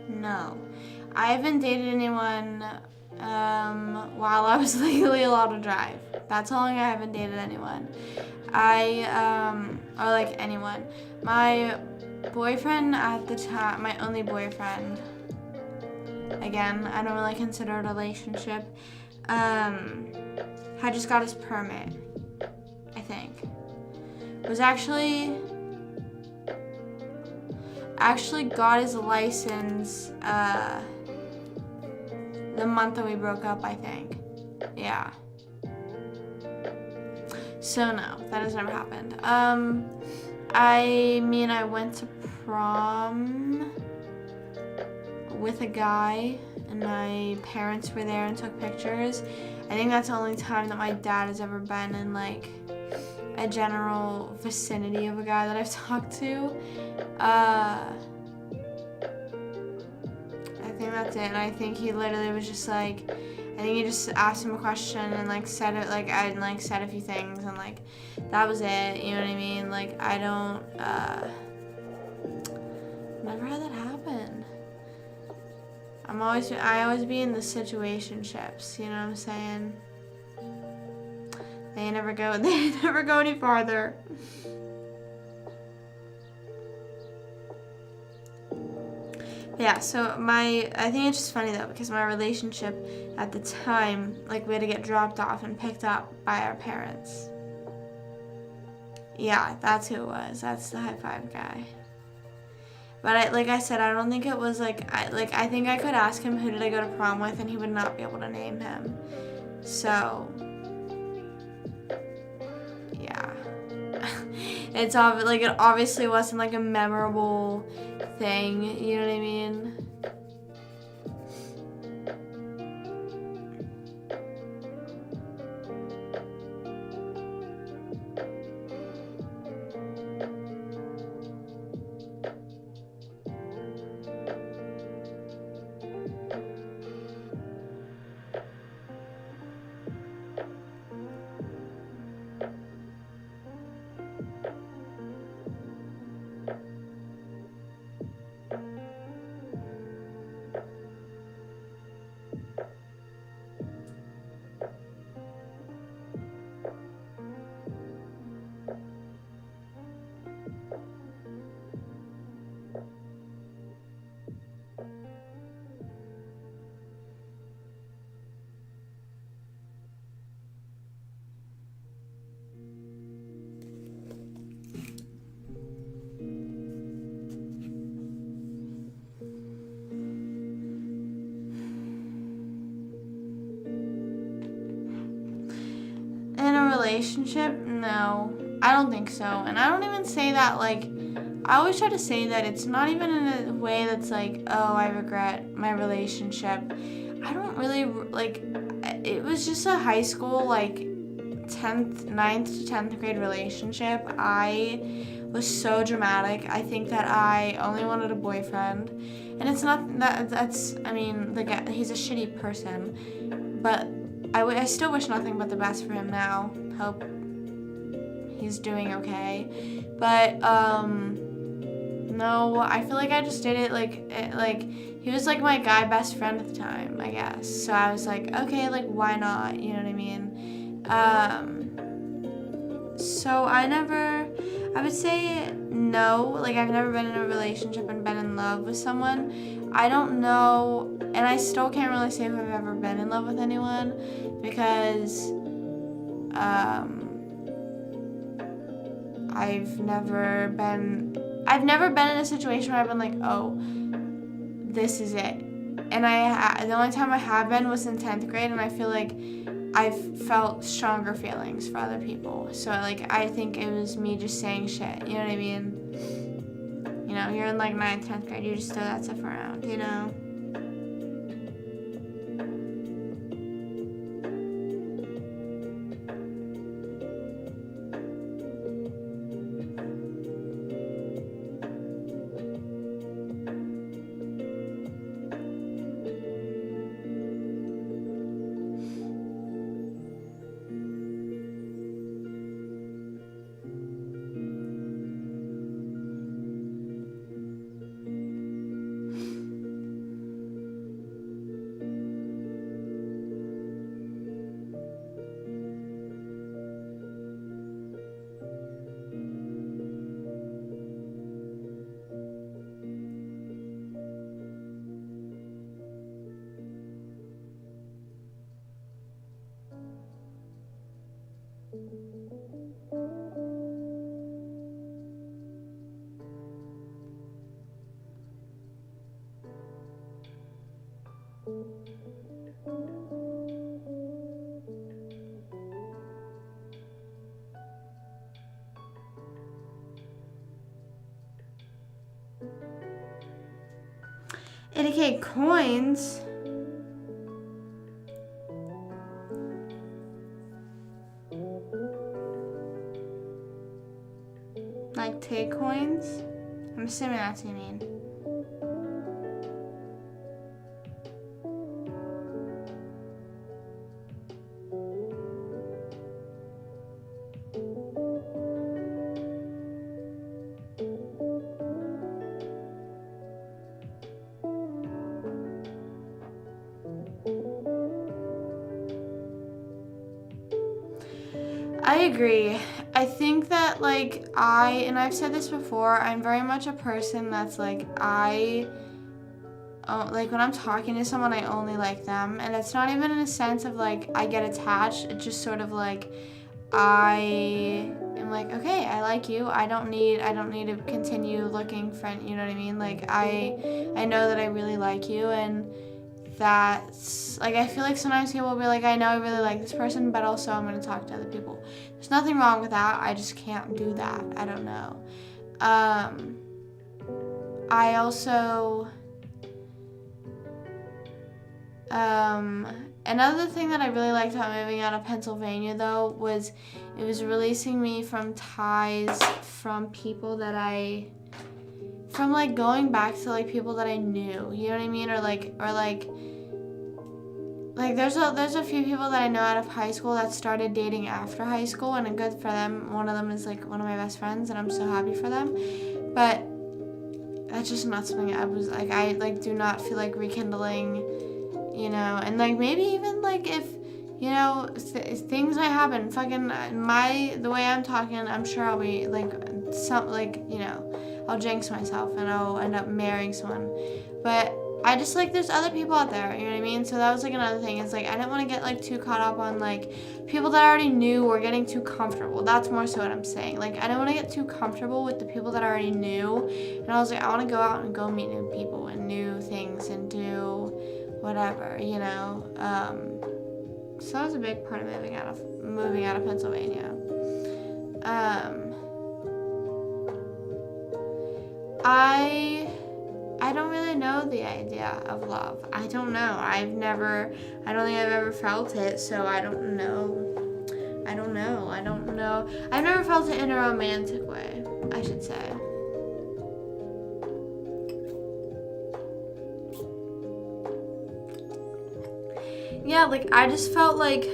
No. I haven't dated anyone while I was legally allowed to drive. That's how long I haven't dated anyone. Or anyone. My boyfriend at the time, my only boyfriend, Again, I don't really consider it a relationship. Had just got his permit, I think. Was actually got his license the month that we broke up, I think. Yeah. So no, that has never happened. I mean, I went to prom with a guy, and my parents were there and took pictures. I think that's the only time that my dad has ever been in like a general vicinity of a guy that I've talked to. I think that's it. And I think he literally was just like, I think he just asked him a question and like said it, like I like said a few things, and like that was it. You know what I mean? Like I don't never had that happen. I always be in the situationships, you know what I'm saying? They never go any farther. Yeah, so I think it's just funny though, because my relationship at the time, like we had to get dropped off and picked up by our parents. Yeah, that's who it was. That's the high five guy. But like I said, I don't think it was like I think I could ask him who did I go to prom with, and he would not be able to name him. So yeah, it obviously wasn't like a memorable thing. You know what I mean? Relationship? No, I don't think so. And I don't even say that like, I always try to say that it's not even in a way that's like, oh, I regret my relationship. I don't really like, it was just a high school like 9th to 10th grade relationship. I was so dramatic. I think that I only wanted a boyfriend, and it's not that's I mean, the guy, he's a shitty person, but I still wish nothing but the best for him now. Hope he's doing okay. But no, I feel like I just did it like he was like my guy best friend at the time, I guess. So I was like, okay, like why not? You know what I mean? So I would say no. Like I've never been in a relationship and been in love with someone. I don't know, and I still can't really say if I've ever been in love with anyone, because I've never been in a situation where I've been like, oh, this is it. And the only time I have been was in 10th grade, and I feel like I've felt stronger feelings for other people. So like I think it was me just saying shit, you know what I mean? You know, you're in like 9th, 10th grade, you just throw that stuff around, you know? 80K coins? Like TIK coins? I'm assuming that's what you mean. I agree. I think that, like, and I've said this before, I'm very much a person that's, like, like, when I'm talking to someone, I only like them. And it's not even in a sense of, like, I get attached. It's just sort of, like, I am like, okay, I like you. I don't need to continue looking for, you know what I mean? Like, I know that I really like you, and that's, like, I feel like sometimes people will be like, I know I really like this person, but also I'm going to talk to other people. There's nothing wrong with that. I just can't do that. I don't know. I also, another thing that I really liked about moving out of Pennsylvania, though, was it was releasing me from ties from people that from, like, going back to, like, people that I knew, you know what I mean? Or there's a few people that I know out of high school that started dating after high school, and good for them. One of them is, like, one of my best friends, and I'm so happy for them. But that's just not something I was, like, I, like, do not feel like rekindling, you know, and, like, maybe even, like, if, you know, things might happen, fucking, the way I'm talking, I'm sure I'll be, like, you know, I'll jinx myself, and I'll end up marrying someone, but I just, like, there's other people out there, you know what I mean? So that was, like, another thing. It's, like, I didn't want to get, like, too caught up on, like, people that I already knew or getting too comfortable. That's more so what I'm saying. Like, I didn't want to get too comfortable with the people that I already knew. And I was, like, I want to go out and go meet new people and new things and do whatever, you know? So that was a big part of moving out of Pennsylvania. I don't really know the idea of love. I don't know. I don't think I've ever felt it, so I don't know. I've never felt it in a romantic way, I should say. Yeah, like, I just felt like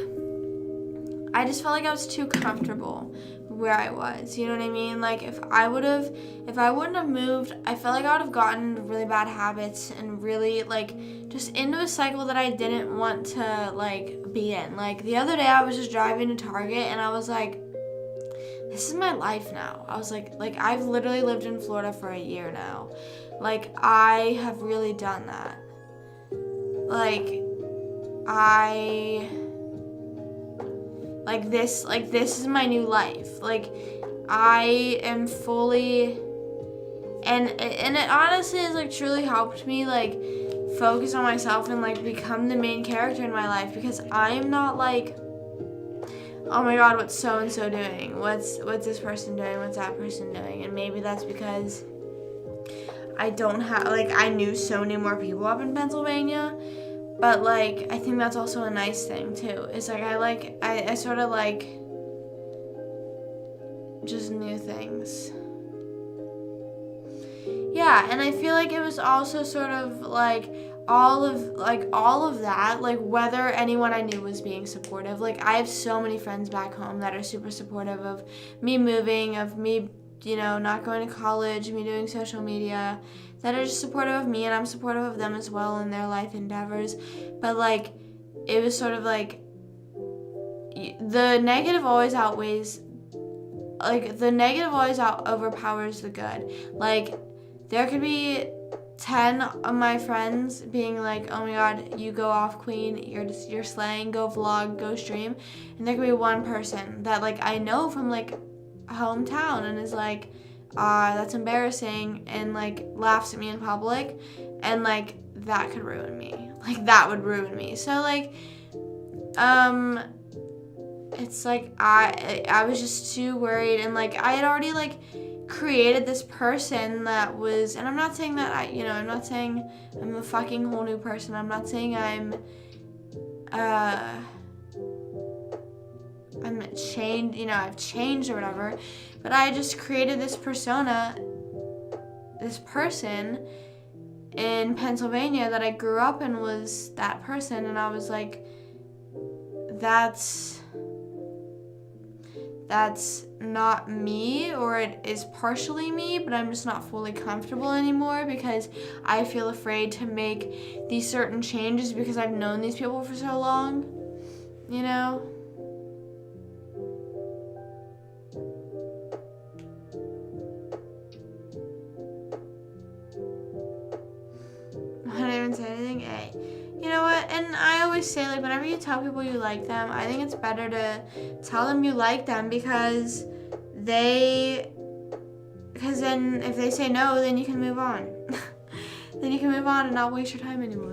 I was too comfortable where I was, you know what I mean? Like, if I wouldn't have moved, I felt like I would have gotten really bad habits and really, like, just into a cycle that I didn't want to, like, be in. Like, the other day I was just driving to Target, and I was like, this is my life now. I was like, I've literally lived in Florida for a year now. Like, I have really done that. This is my new life. Like, I am fully, and it honestly has, like, truly helped me, like, focus on myself and, like, become the main character in my life, because I'm not like, oh my god, what's so and so doing? What's this person doing? What's that person doing? And maybe that's because I don't have, like, I knew so many more people up in Pennsylvania. But, like, I think that's also a nice thing, too. It's, like, I sort of, like, just new things. Yeah, and I feel like it was also sort of, like, all of that, like, whether anyone I knew was being supportive. Like, I have so many friends back home that are super supportive of me moving, of me, you know, not going to college, me doing social media, that are just supportive of me, and I'm supportive of them as well in their life endeavors. But, like, it was sort of like, the negative always overpowers the good. Like, there could be 10 of my friends being like, oh my god, you go off, queen, you're slaying, go vlog, go stream. And there could be one person that, like, I know from, like, hometown and is like, that's embarrassing, and, like, laughs at me in public, and, like, that could ruin me. Like, that would ruin me. So, like, it's like I was just too worried, and, like, I had already, like, created this person that was, and I'm not saying that I'm not saying I'm a fucking whole new person. I'm not saying I'm changed, I've changed or whatever, but I just created this persona, this person in Pennsylvania that I grew up and was that person, and I was like, that's not me, or it is partially me, but I'm just not fully comfortable anymore because I feel afraid to make these certain changes because I've known these people for so long, I don't even say anything. Hey, you know what? And I always say, like, whenever you tell people you like them, I think it's better to tell them you like them because then if they say no, then you can move on. Then you can move on and not waste your time anymore,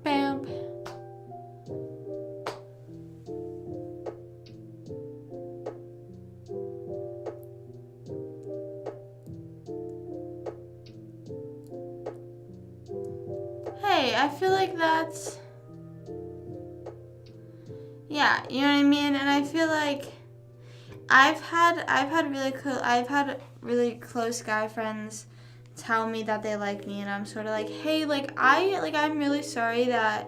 Bam. Hey, I feel like that's, yeah, you know what I mean? And I feel like I've had really close guy friends tell me that they like me, and I'm sort of like, hey, I'm really sorry that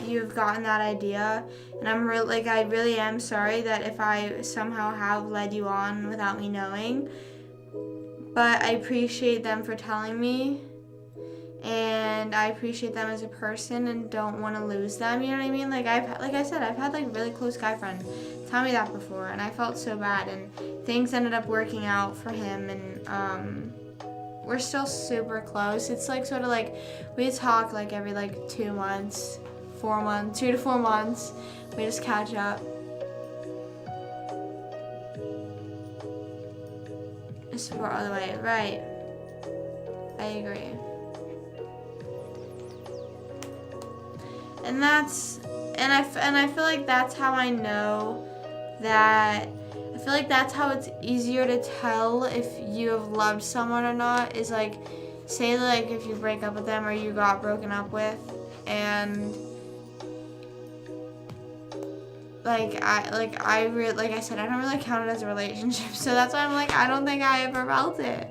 you've gotten that idea, and I really am sorry that if I somehow have led you on without me knowing, but I appreciate them for telling me, and I appreciate them as a person and don't want to lose them, you know what I mean? Like I said, I've had like really close guy friends tell me that before, and I felt so bad, and things ended up working out for him, and we're still super close. It's like sort of like we talk like every like 2 months, 4 months, 2 to 4 months. We just catch up. Support all the way, right? I agree. And I feel like that's how I know that. I feel like that's how it's easier to tell if you have loved someone or not, is like, say like if you break up with them or you got broken up with, and like I said, I don't really count it as a relationship, so that's why I'm like, I don't think I ever felt it.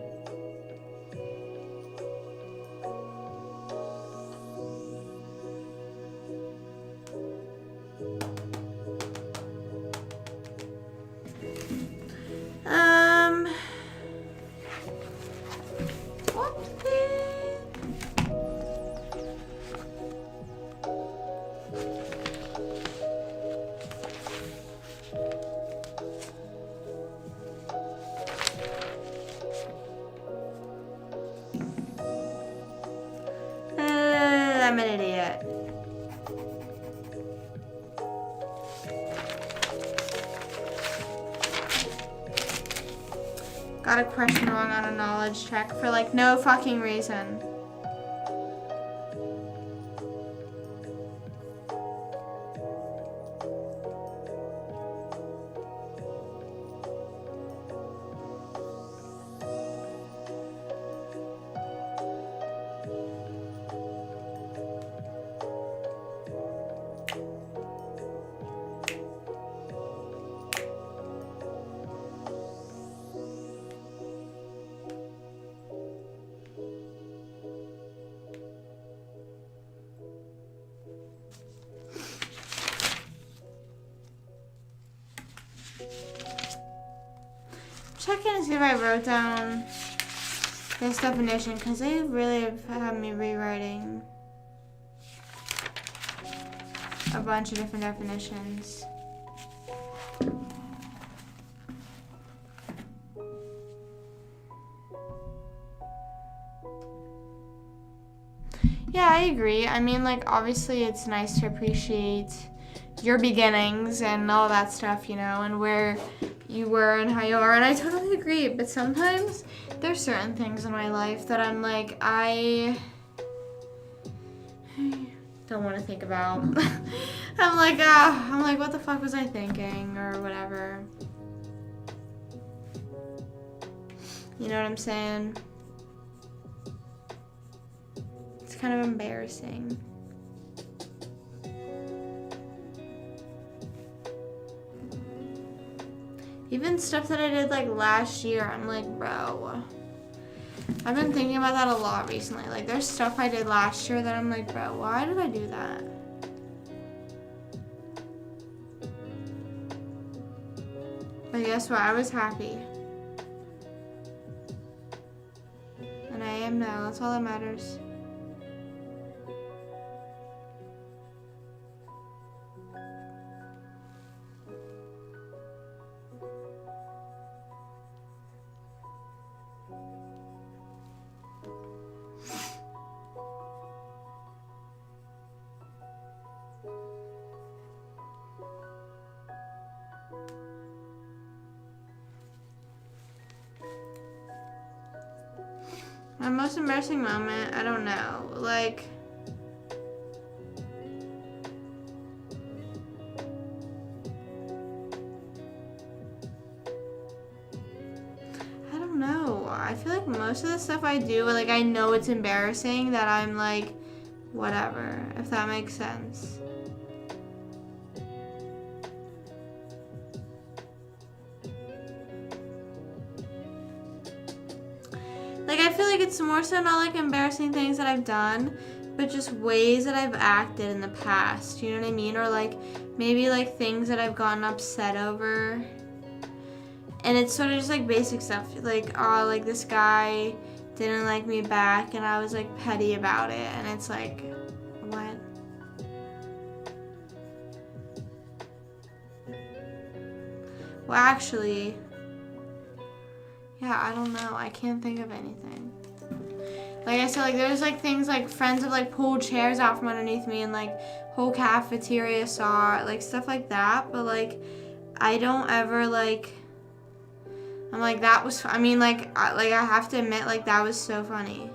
I'm an idiot. Got a question wrong on a knowledge check for like no fucking reason. check in and see if I wrote down this definition, because they really have had me rewriting a bunch of different definitions. Yeah, I agree. I mean, like, obviously it's nice to appreciate your beginnings and all that stuff, you know, and where you were and how you are, and I totally agree. But sometimes there's certain things in my life that I'm like, I don't want to think about. I'm like, what the fuck was I thinking, or whatever. You know what I'm saying? It's kind of embarrassing. Even stuff that I did like last year, I'm like, bro. I've been thinking about that a lot recently. Like, there's stuff I did last year that I'm like, bro, why did I do that? But guess what? I was happy. And I am now. That's all that matters. My most embarrassing moment, I don't know. Like, I don't know. I feel like most of the stuff I do, like, I know it's embarrassing that I'm like, whatever, if that makes sense. Like, I feel like it's more so not like embarrassing things that I've done, but just ways that I've acted in the past, you know what I mean? Or like, maybe like things that I've gotten upset over. And it's sort of just like basic stuff, like, oh, like this guy didn't like me back and I was like petty about it, and it's like, what? Well, actually, yeah, I don't know. I can't think of anything. Like I said, like there's like things like friends have like pulled chairs out from underneath me and like whole cafeteria saw, like stuff like that. But like I don't ever like, I'm like, that was, I mean, like I have to admit, like that was so funny.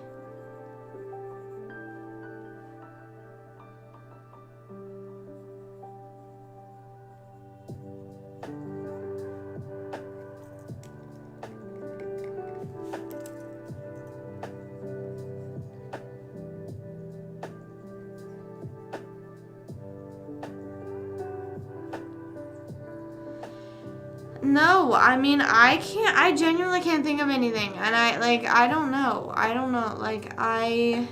No, I mean, I genuinely can't think of anything. And I don't know. Like I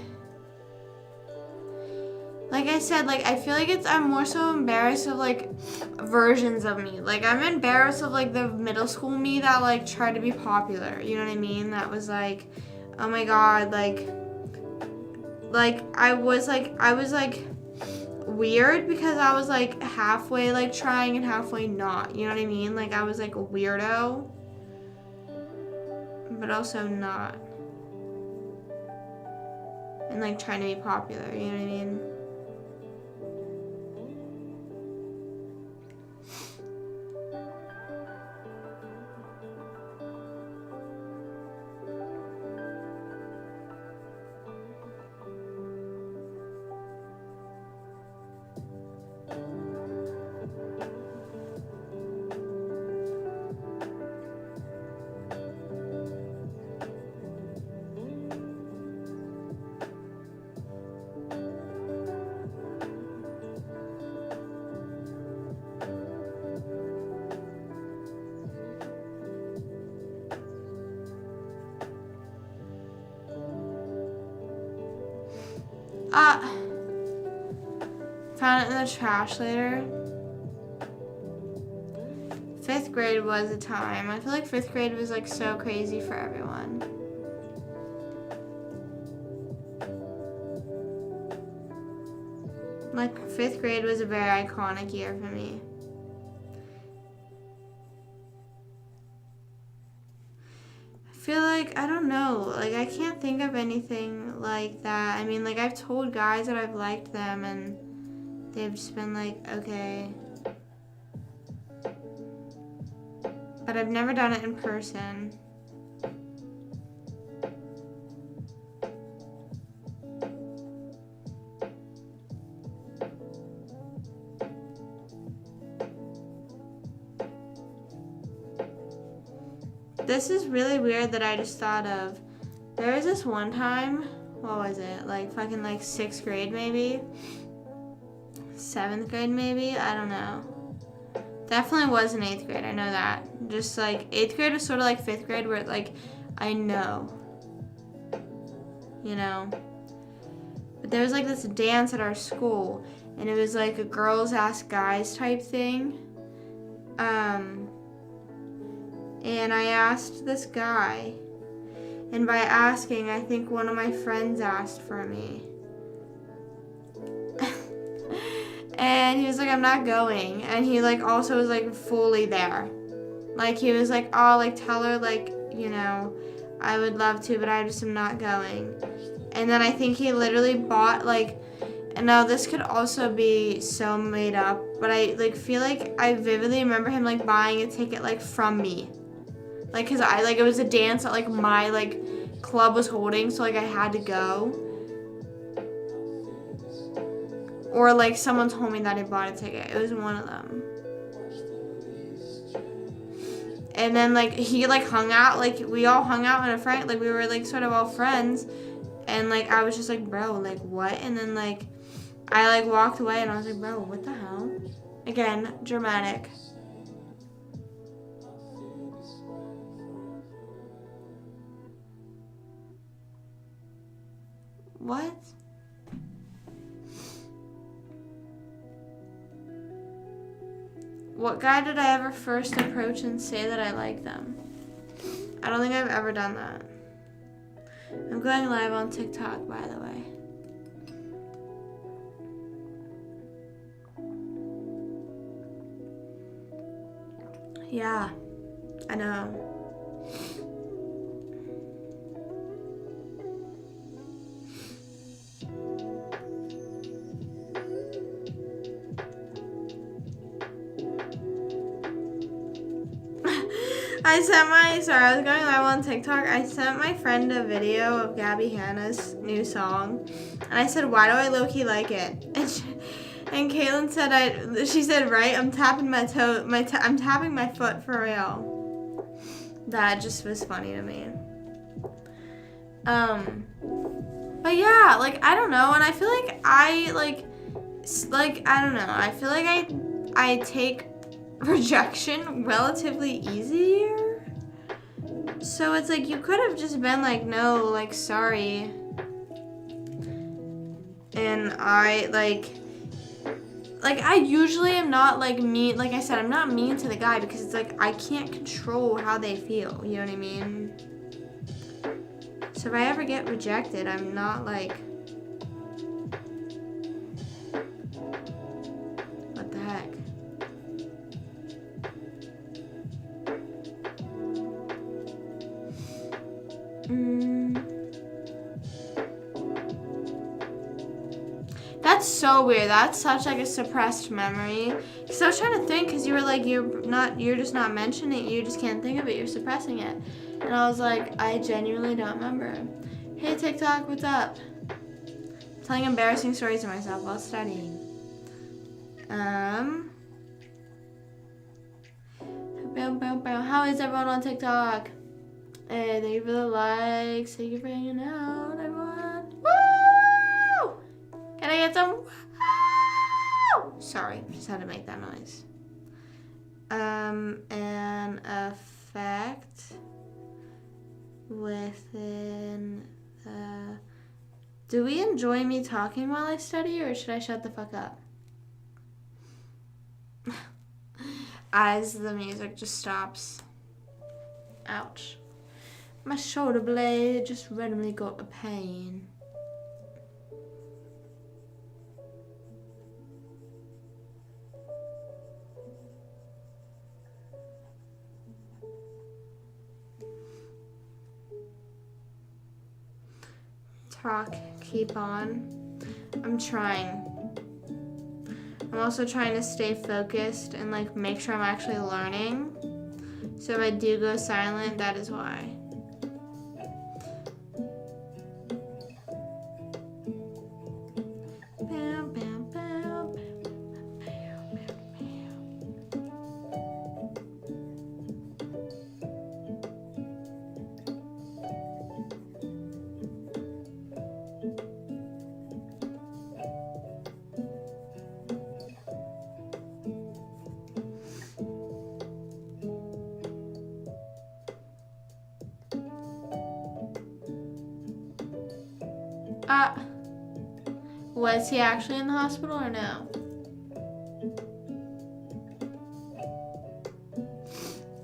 said, like, I feel like I'm more so embarrassed of, like, versions of me. Like, I'm embarrassed of, like, the middle school me that, like, tried to be popular. You know what I mean? That was, like, oh my God, like, I was, like, weird because I was like halfway like trying and halfway not, you know what I mean? Like I was like a weirdo, but also not, and like trying to be popular, you know what I mean? Found it in the trash later. 5th grade was a time. I feel like 5th grade was like so crazy for everyone. Like 5th grade was a very iconic year for me. I feel like, I don't know, like I can't think of anything like that. I mean, like I've told guys that I've liked them and they've just been like, okay. But I've never done it in person. This is really weird that I just thought of. There was this one time, what was it? Like fucking like 6th grade maybe? 7th grade maybe? I don't know. Definitely was in 8th grade, I know that. Just like 8th grade was sort of like 5th grade where like I know. You know? But there was like this dance at our school and it was like a girls ask guys type thing. And I asked this guy, and by asking, I think one of my friends asked for me. And he was like, I'm not going. And he like also was like fully there. Like he was like, oh, like tell her like, you know, I would love to, but I just am not going. And then I think he literally bought like, and now this could also be so made up, but I like feel like I vividly remember him like buying a ticket like from me. Like, cause I, like, it was a dance that, like, my, like, club was holding, so, like, I had to go. Or, like, someone told me that he bought a ticket. It was one of them. And then, like, he, like, hung out, like, we all hung out in a friend, like, we were, like, sort of all friends. And, like, I was just like, bro, like, what? And then, like, I, like, walked away, and I was like, bro, what the hell? Again, dramatic. What? What guy did I ever first approach and say that I like them? I don't think I've ever done that. I'm going live on TikTok, by the way. Yeah, I know. I was going live on TikTok. I sent my friend a video of Gabby Hanna's new song. And I said, why do I low-key like it? And Kaylin said, she said, right, I'm tapping my toe, I'm tapping my foot for real. That just was funny to me. But yeah, like, I don't know. And I feel like I don't know. I feel like I take rejection relatively easier. So it's like you could have just been like, no, like, sorry. And I like I usually am not like mean. Like I said, I'm not mean to the guy because it's like I can't control how they feel. You know what I mean? So if I ever get rejected, I'm not like, what the heck? That's so weird. That's such like a suppressed memory. Because I was trying to think, because you were like, you're just not mentioning it. You just can't think of it. You're suppressing it. And I was like, I genuinely don't remember. Hey TikTok, what's up? Telling embarrassing stories to myself while studying. How is everyone on TikTok? Hey, thank you for the likes. Thank you for hanging out, everyone. Woo! Can I get some? Woo! Sorry, just had to make that noise. An effect within the... Do we enjoy me talking while I study, or should I shut the fuck up? as the music just stops. Ouch. My shoulder blade just randomly got a pain. Talk, keep on. I'm trying. I'm also trying to stay focused and like make sure I'm actually learning. So if I do go silent, that is why. Was he actually in the hospital or no?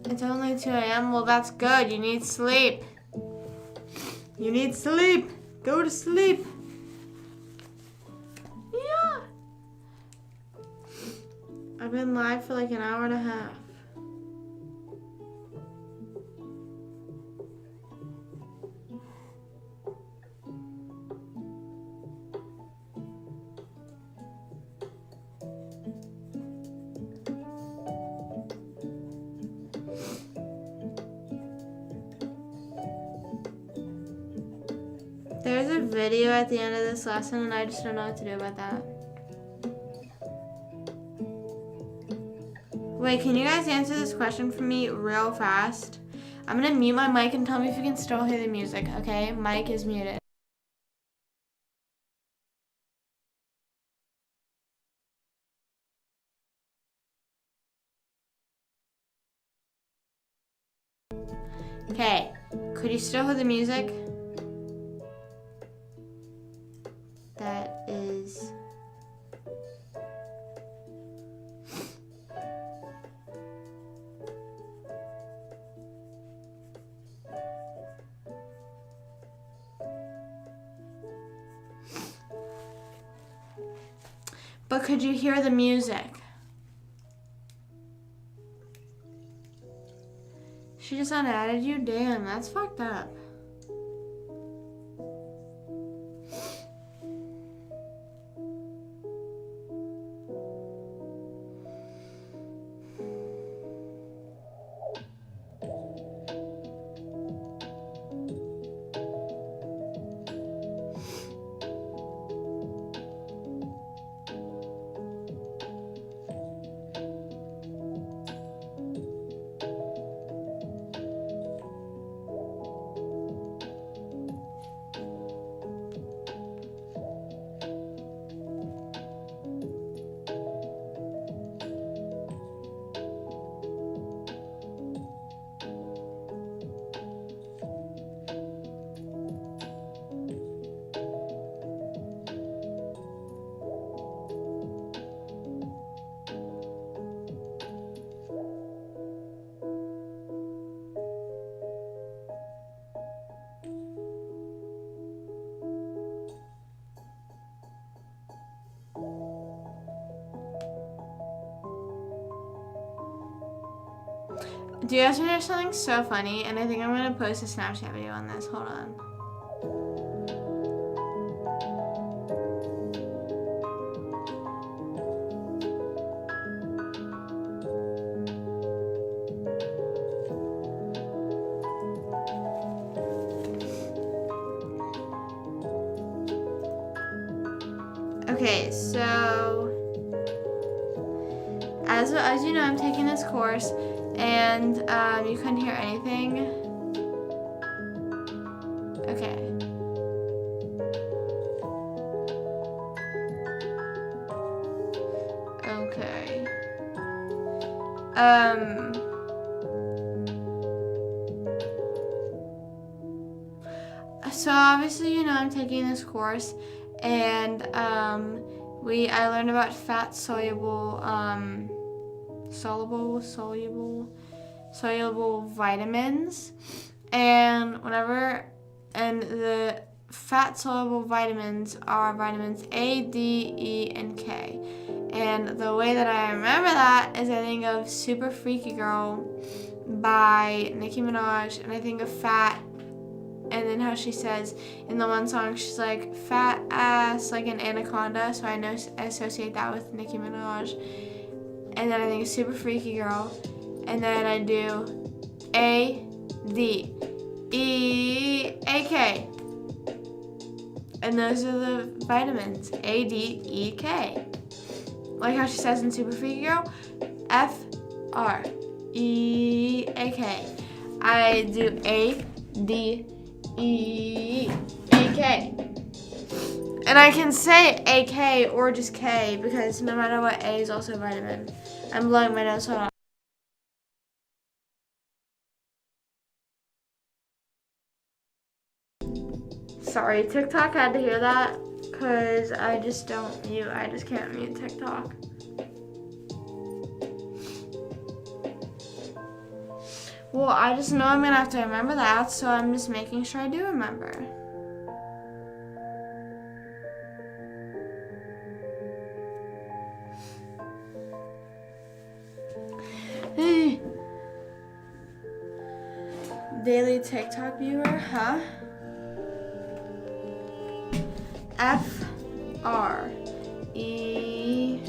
It's only 2 a.m. Well, that's good. You need sleep. You need sleep. Go to sleep. Yeah. I've been live for like an hour and a half. There's a video at the end of this lesson and I just don't know what to do about that. Wait, can you guys answer this question for me real fast? I'm gonna mute my mic and tell me if you can still hear the music, okay? Mic is muted. Okay, could you still hear the music? That is... But could you hear the music? She just unadded you? Damn, that's fucked up. Do you guys want to hear something so funny? And I think I'm going to post a Snapchat video on this. Hold on. Okay, so as you know, I'm taking this course, and you couldn't hear anything. Okay. Okay. So obviously, you know, I'm taking this course, and I learned about fat soluble soluble vitamins, and the fat soluble vitamins are vitamins A, D, E, and K. And the way that I remember that is I think of Super Freaky Girl by Nicki Minaj, and I think of fat, and then how she says in the one song, she's like, fat ass like an anaconda, so I associate that with Nicki Minaj. And then I think of Super Freaky Girl, and then I do A, D, E, A, K. And those are the vitamins, A, D, E, K. Like how she says in Super Freaky Girl, F, R, E, A, K. I do A, D, E, A, K. And I can say A, K or just K because no matter what, A is also a vitamin. I'm blowing my nose, hold on. Sorry, TikTok had to hear that because I just can't mute TikTok. Well, I just know I'm gonna have to remember that, so I'm just making sure I do remember. Daily TikTok viewer, huh? F, R, E,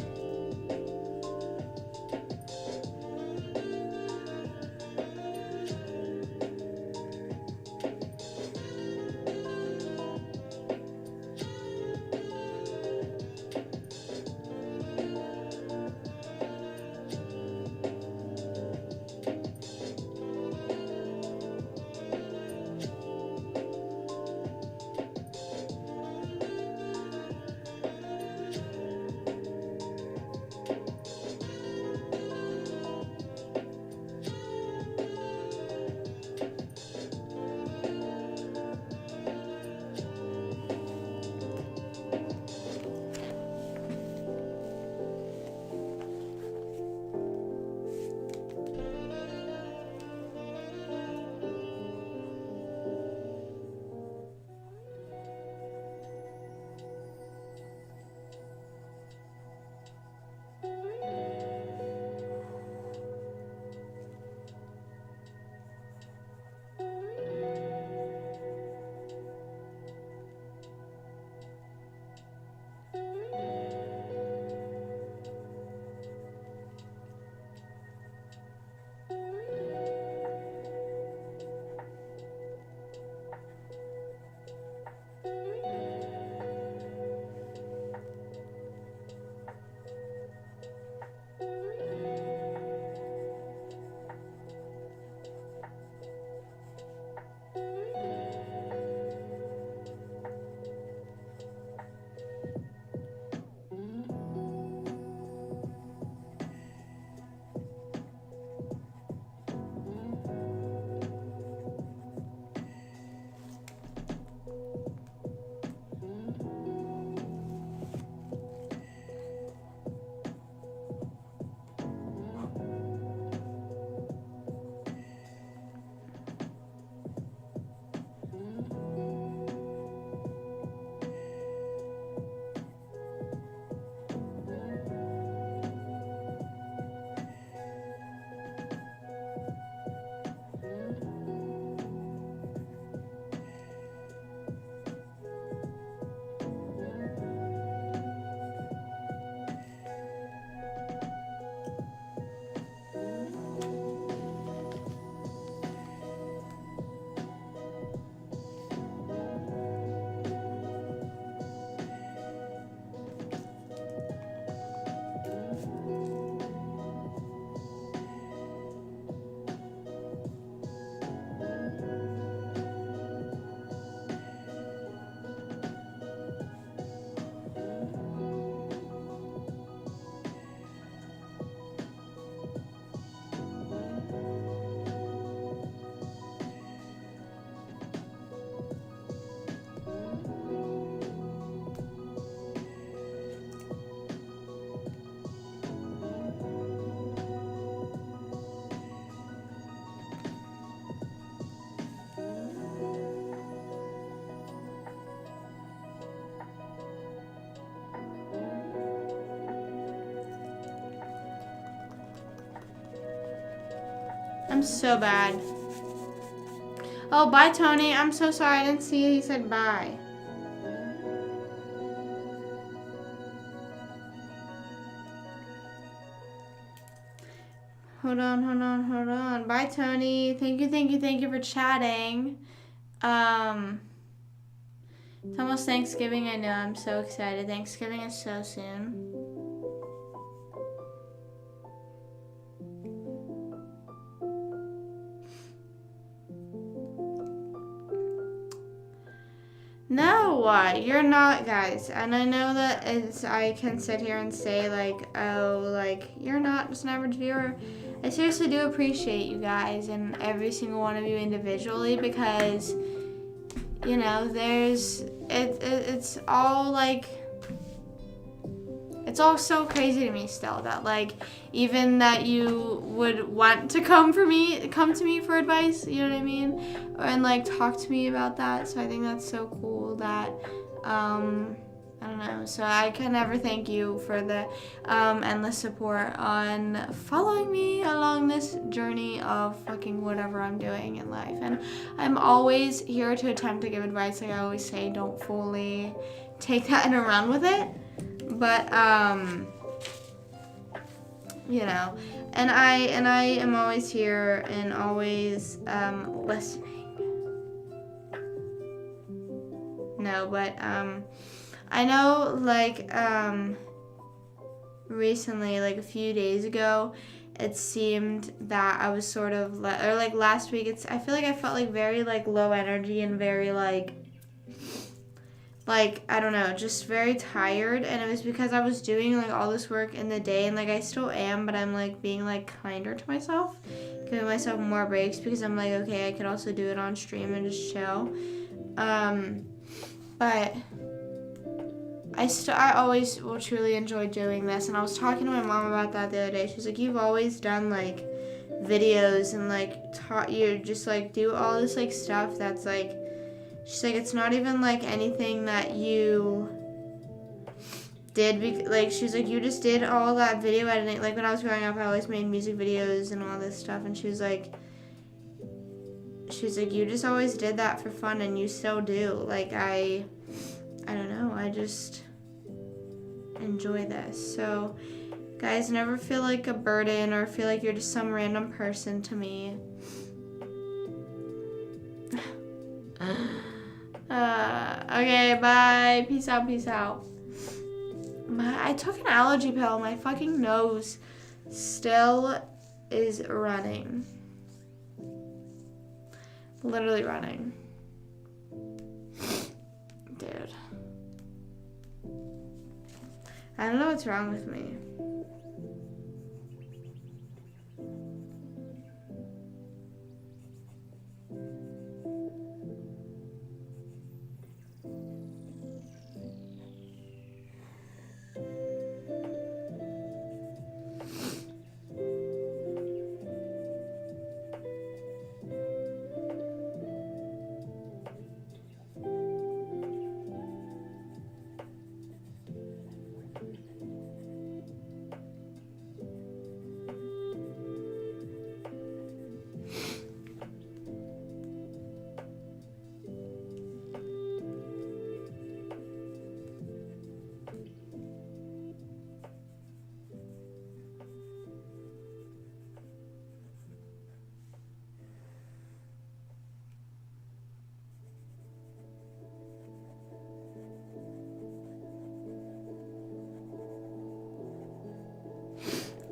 I'm so bad. Oh, bye, Tony. I'm so sorry. I didn't see he said bye. Hold on. Bye, Tony. Thank you for chatting. It's almost Thanksgiving. I know. I'm so excited. Thanksgiving is so soon. No, you're not, guys. And I know that I can sit here and say, like, oh, like, you're not just an average viewer. I seriously do appreciate you guys and every single one of you individually because, you know, it's all, like, it's all so crazy to me still that, like, even that you would want to come to me for advice, you know what I mean? And, like, talk to me about that. So I think that's so cool that, I don't know. So I can never thank you for the endless support on following me along this journey of fucking whatever I'm doing in life. And I'm always here to attempt to give advice. Like I always say, don't fully take that and run with it. But, you know, and I am always here and always listening. No, but I know, like, recently, like a few days ago, it seemed that I was sort of, or like last week, I feel like I felt like very, like, low energy and very, like, I don't know, just very tired. And it was because I was doing, like, all this work in the day, and, like, I still am, but I'm, like, being, like, kinder to myself, giving myself more breaks, because I'm like, okay, I could also do it on stream and just chill. But I always will truly enjoy doing this. And I was talking to my mom about that the other day. She was like, you've always done, like, videos and, like, taught you just, like, do all this, like, stuff that's, like, she's like, it's not even, like, anything that you did. Like, she was like, you just did all that video editing. Like, when I was growing up, I always made music videos and all this stuff. And she was like, you just always did that for fun, and you still do. Like, I don't know. I just enjoy this. So, guys, never feel like a burden or feel like you're just some random person to me. Okay, bye. Peace out. I took an allergy pill. My fucking nose still is running. Literally running. Dude. I don't know what's wrong with me.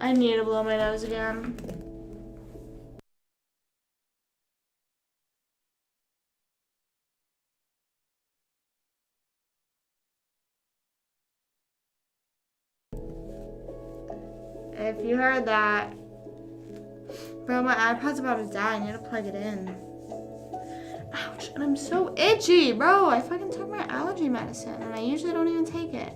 I need to blow my nose again. If you heard that, bro, my iPod's about to die. I need to plug it in. Ouch, and I'm so itchy, bro. I fucking took my allergy medicine, and I usually don't even take it.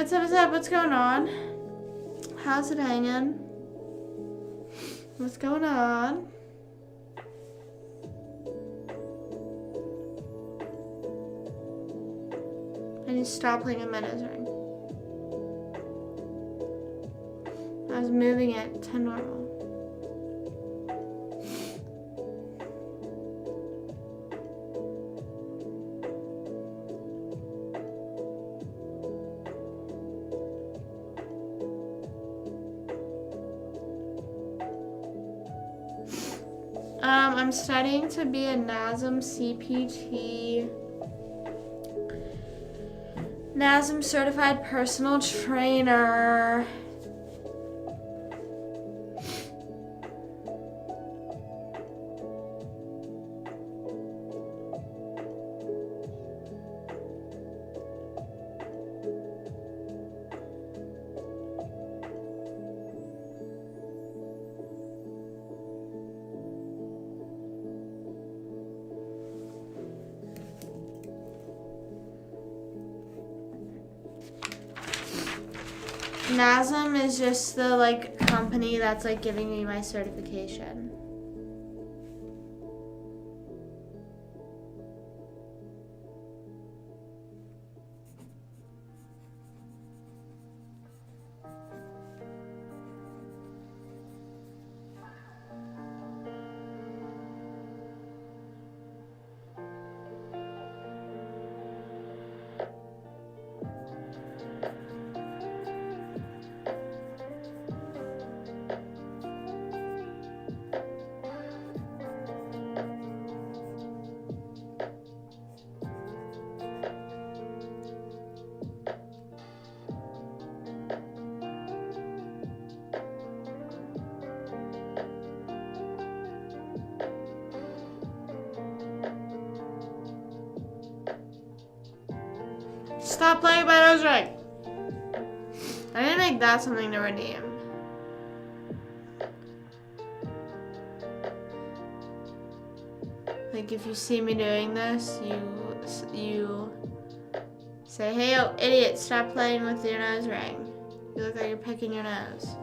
what's up, what's up? What's going on? How's it hanging? What's going on? I need to stop playing with my nose ring. I was moving it to normal. I'm studying to be a NASM CPT, NASM certified personal trainer. NASM is just the like company that's like giving me my certification. Stop playing my nose ring. I need to make that something to redeem. Like if you see me doing this, you say, "Hey, oh, idiot, stop playing with your nose ring. You look like you're picking your nose."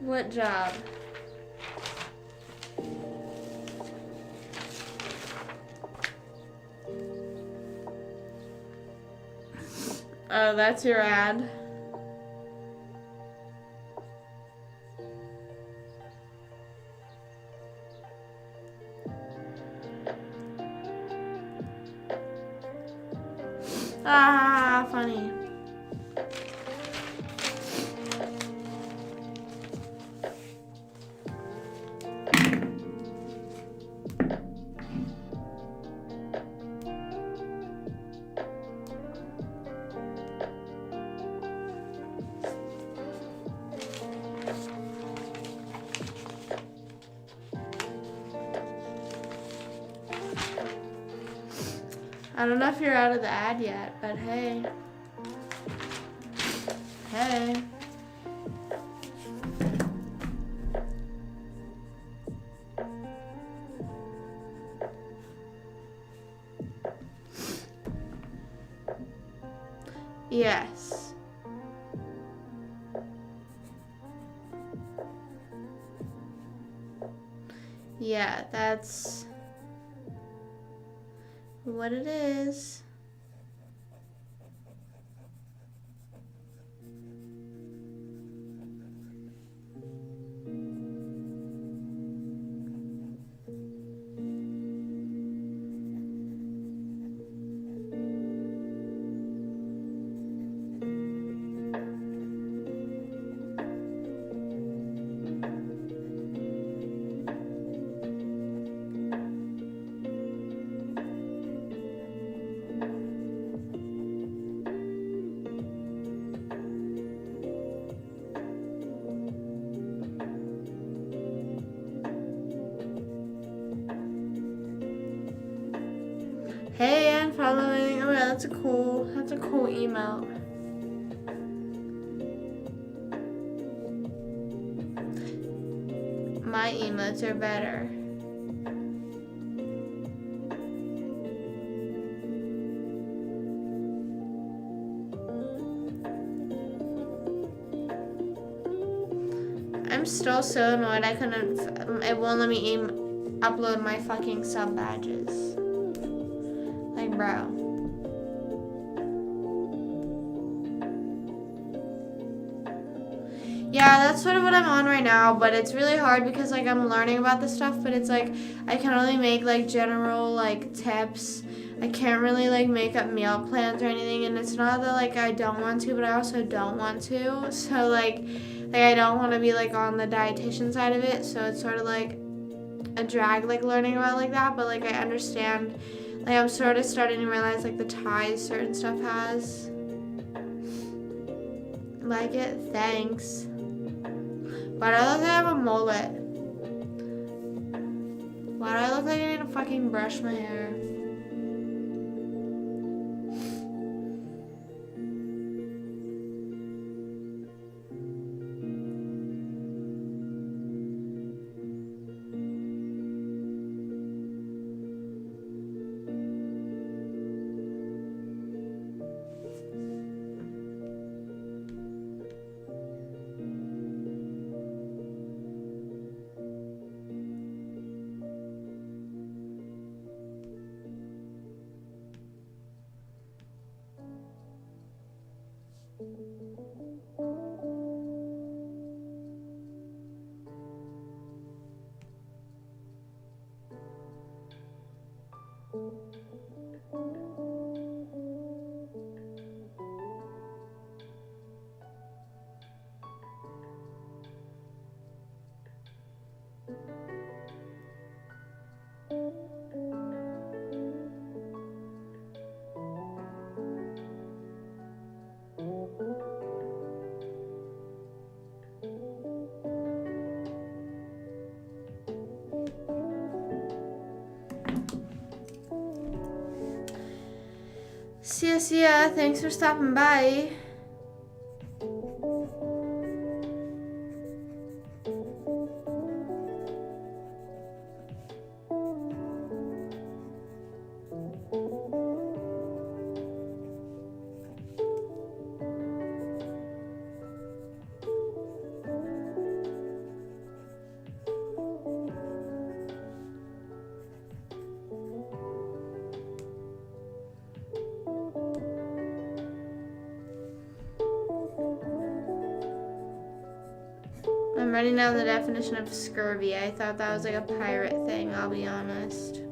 What job? Oh, that's your ad. Ah, funny. I don't know if you're out of the ad yet, but hey. Hey. Yes. Yeah, that's what it is. That's a cool emote. My emotes are better. I'm still so annoyed I couldn't, it won't let me upload my fucking sub badges. Like, bro. Yeah, that's sort of what I'm on right now, but it's really hard because, like, I'm learning about this stuff, but it's, like, I can only make, like, general, like, tips. I can't really, like, make up meal plans or anything, and it's not that, like, I don't want to, but I also don't want to. So, like I don't want to be, like, on the dietitian side of it, so it's sort of, like, a drag, like, learning about, like, that, but, like, I understand, like, I'm sort of starting to realize, like, the ties certain stuff has. Like it? Thanks. Why do I look like I have a mullet? Why do I look like I need to fucking brush my hair? See ya. Thanks for stopping by. I'm writing down the definition of scurvy. I thought that was like a pirate thing, I'll be honest.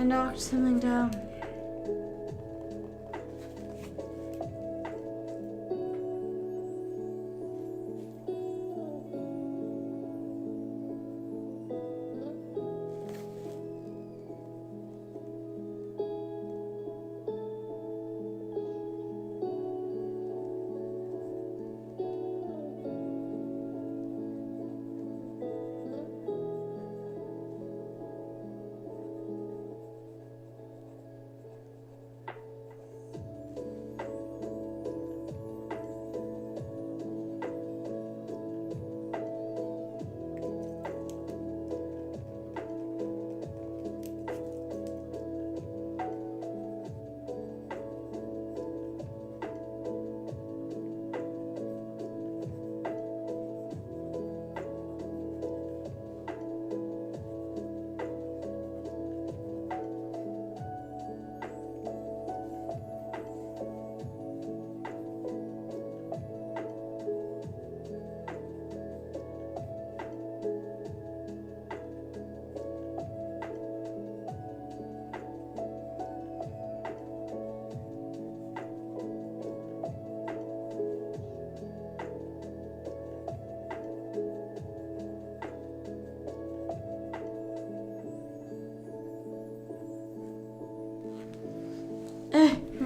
knocked something down.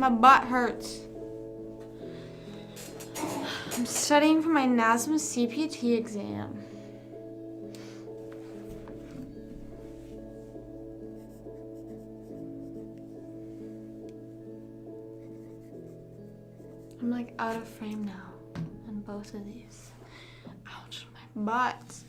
My butt hurts. I'm studying for my NASMA CPT exam. I'm like out of frame now on both of these. Ouch, my butt.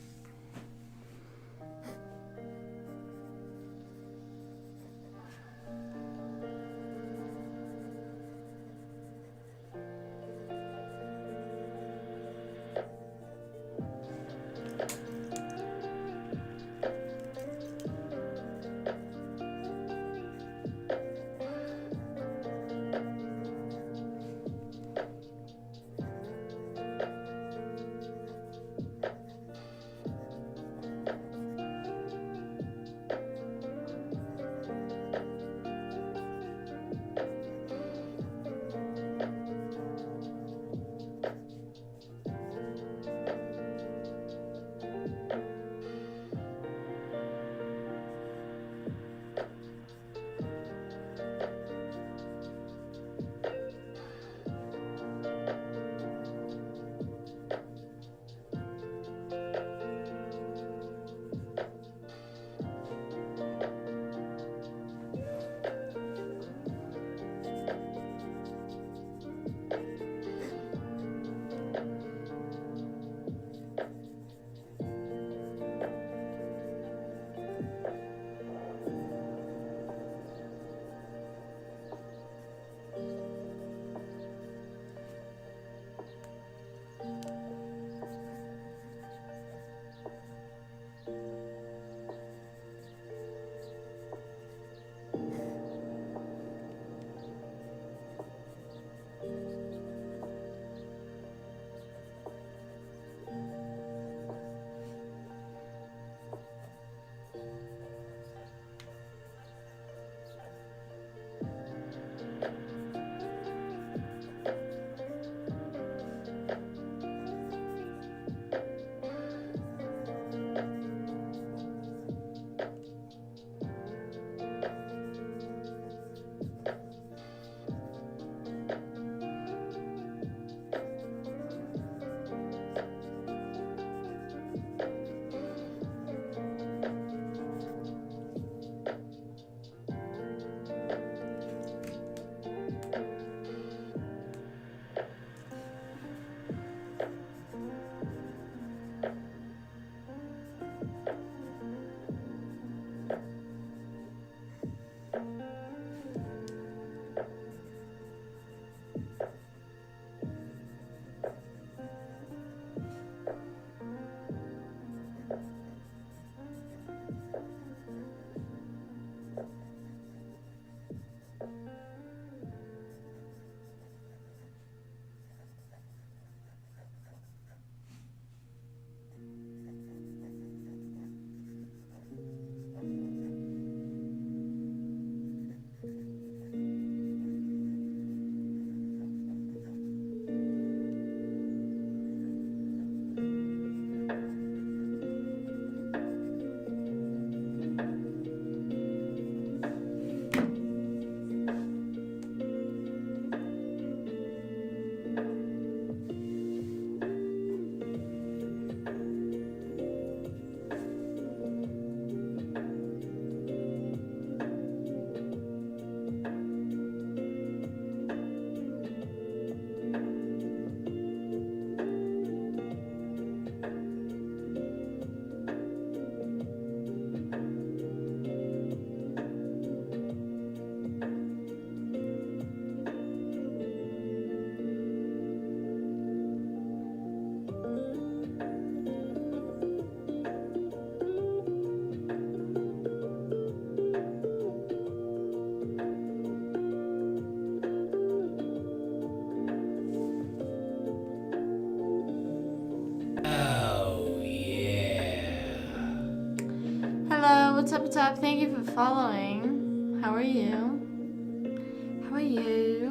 what's up, what's up? Thank you for following. How are you? How are you?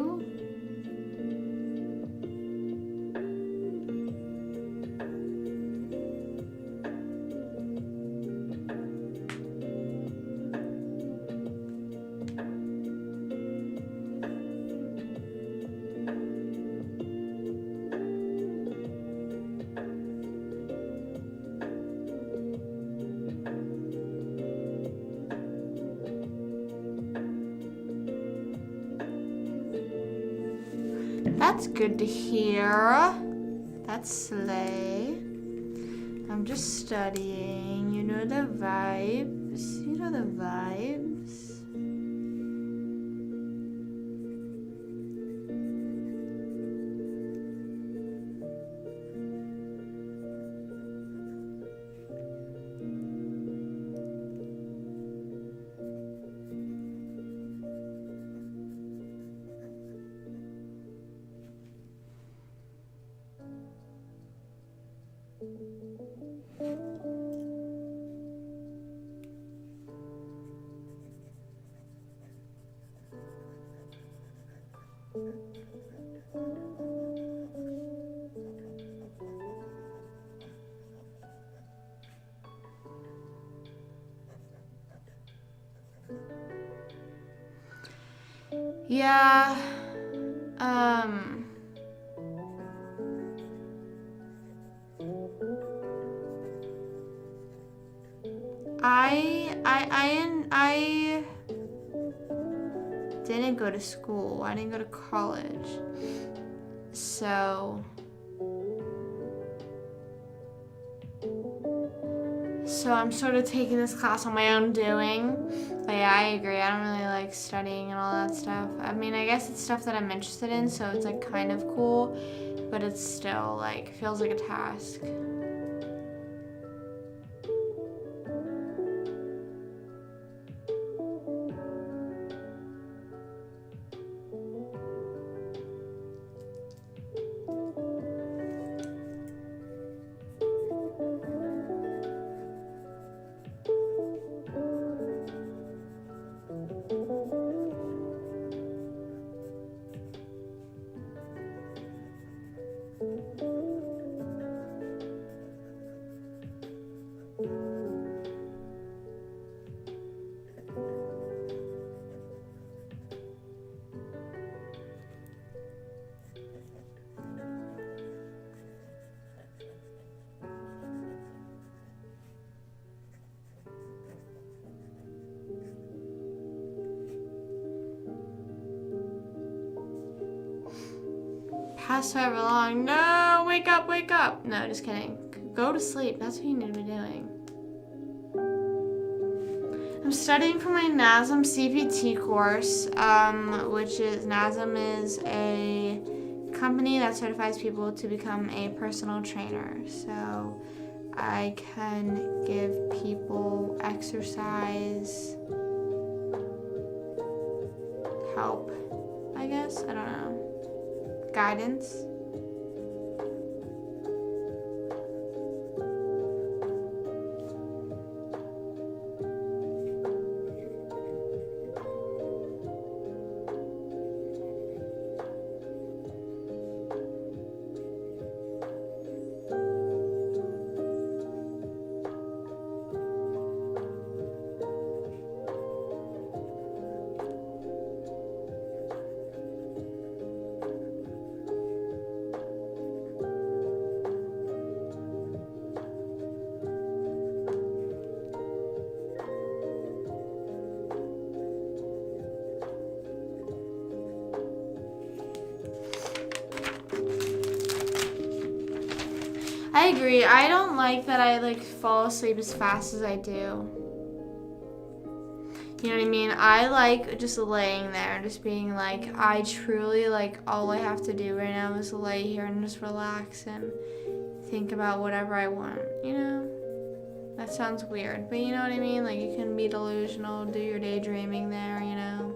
That's good to hear. That's slay. I'm just studying. You know the vibes. You know the vibes. Yeah. I didn't go to school. I didn't go to college. So I'm sort of taking this class on my own doing. But yeah, I agree. I don't really like studying and all that stuff. I mean, I guess it's stuff that I'm interested in, so it's like kind of cool, but it's still like feels like a task. Past however long. No, wake up, wake up. No, just kidding. Go to sleep. That's what you need to be doing. I'm studying for my NASM CPT course, which is NASM is a company that certifies people to become a personal trainer. So I can give people exercise help, I guess. I don't know. Guidance. I agree. I don't like that I like fall asleep as fast as I do. You know what I mean? I like just laying there, just being like, I truly like all I have to do right now is lay here and just relax and think about whatever I want, you know? That sounds weird, but you know what I mean? Like you can be delusional, do your daydreaming there, you know?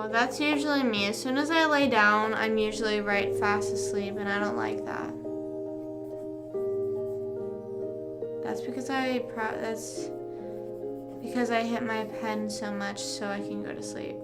No, that's usually me. As soon as I lay down, I'm usually right fast asleep, and I don't like that. That's because I hit my pen so much so I can go to sleep.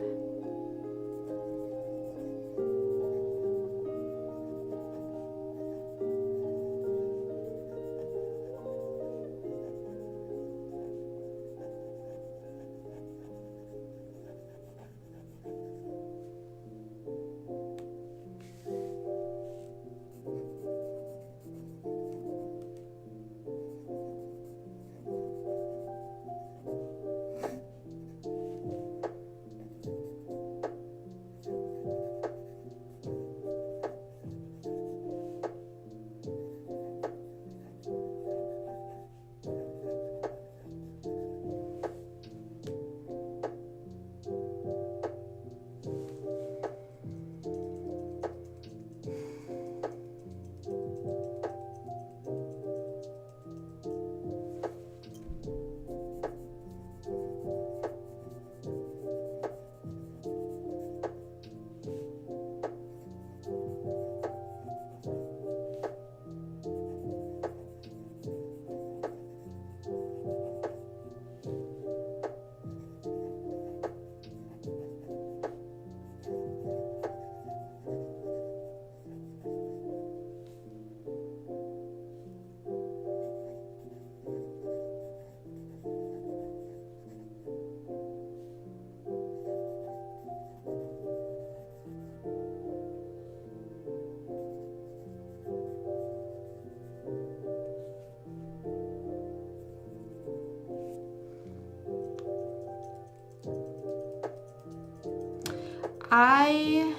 I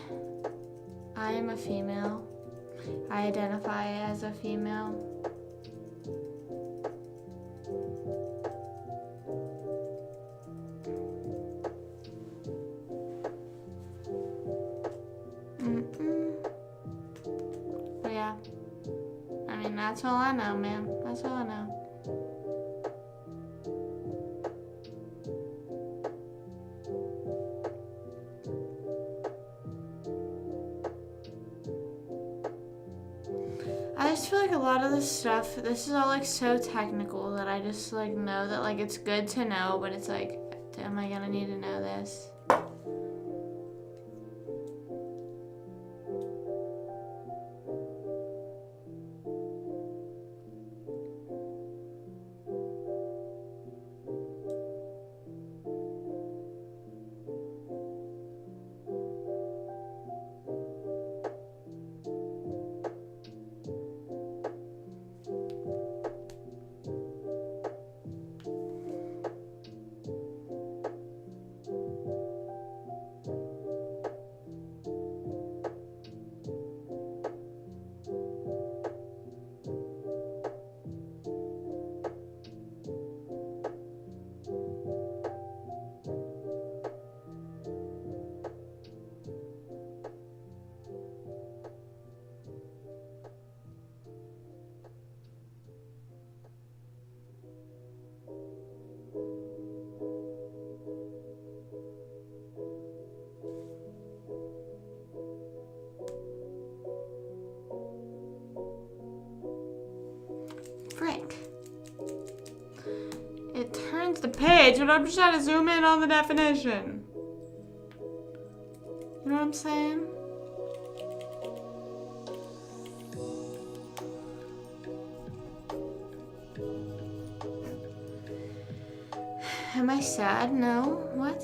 am a female. I identify as a female. But yeah, I mean, that's all I know, man. That's all I know. I just feel like a lot of this stuff, this is all like so technical that I just like know that like it's good to know, but it's like, am I gonna need to know this? Frick. It turns the page, but I'm just trying to zoom in on the definition. You know what I'm saying? Am I sad? No. What?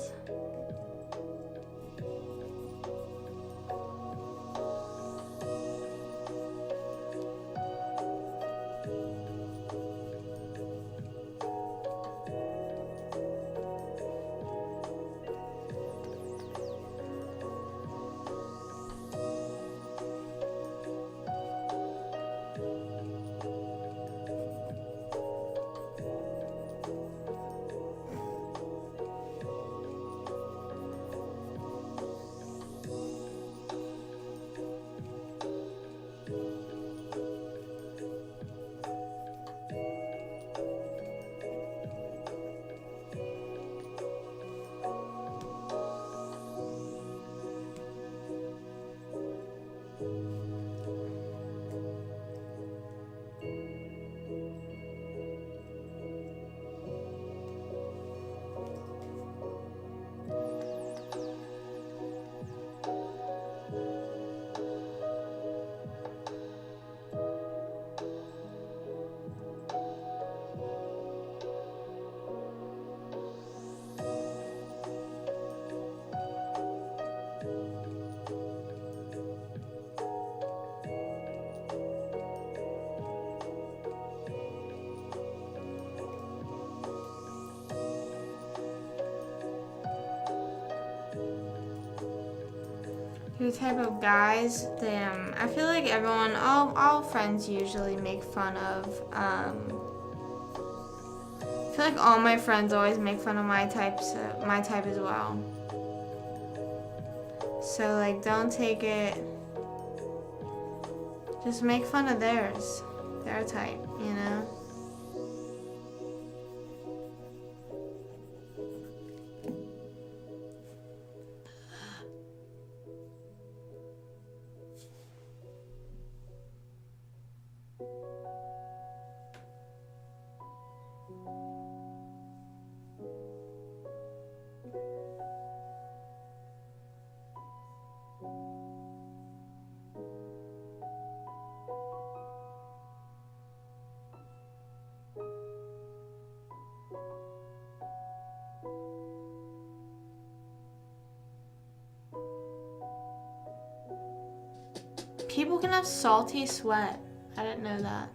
Your type of guys? Damn. I feel like everyone, all friends usually make fun of, I feel like all my friends always make fun of my type as well. So like, don't take it, just make fun of theirs, their type, you know? People can have salty sweat. I didn't know that.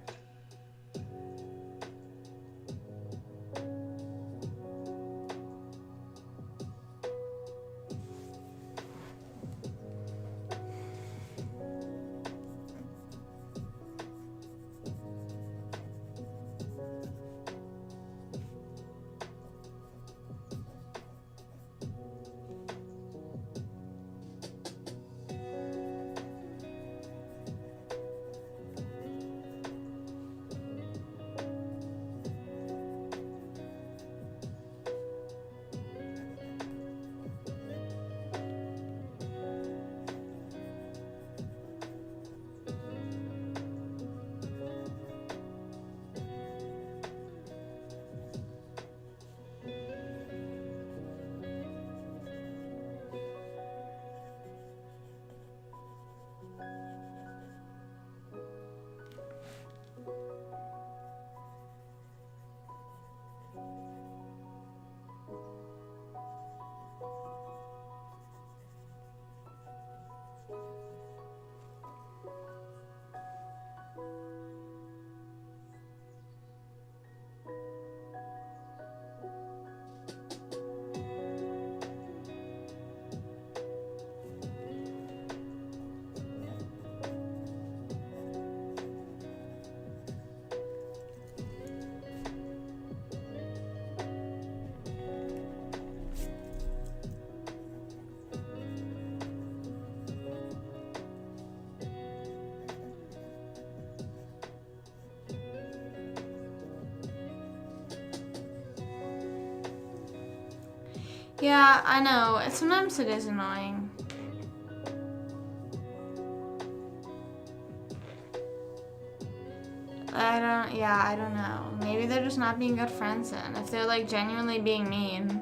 Yeah, I know. Sometimes it is annoying. I don't know. Maybe they're just not being good friends then. If they're like genuinely being mean.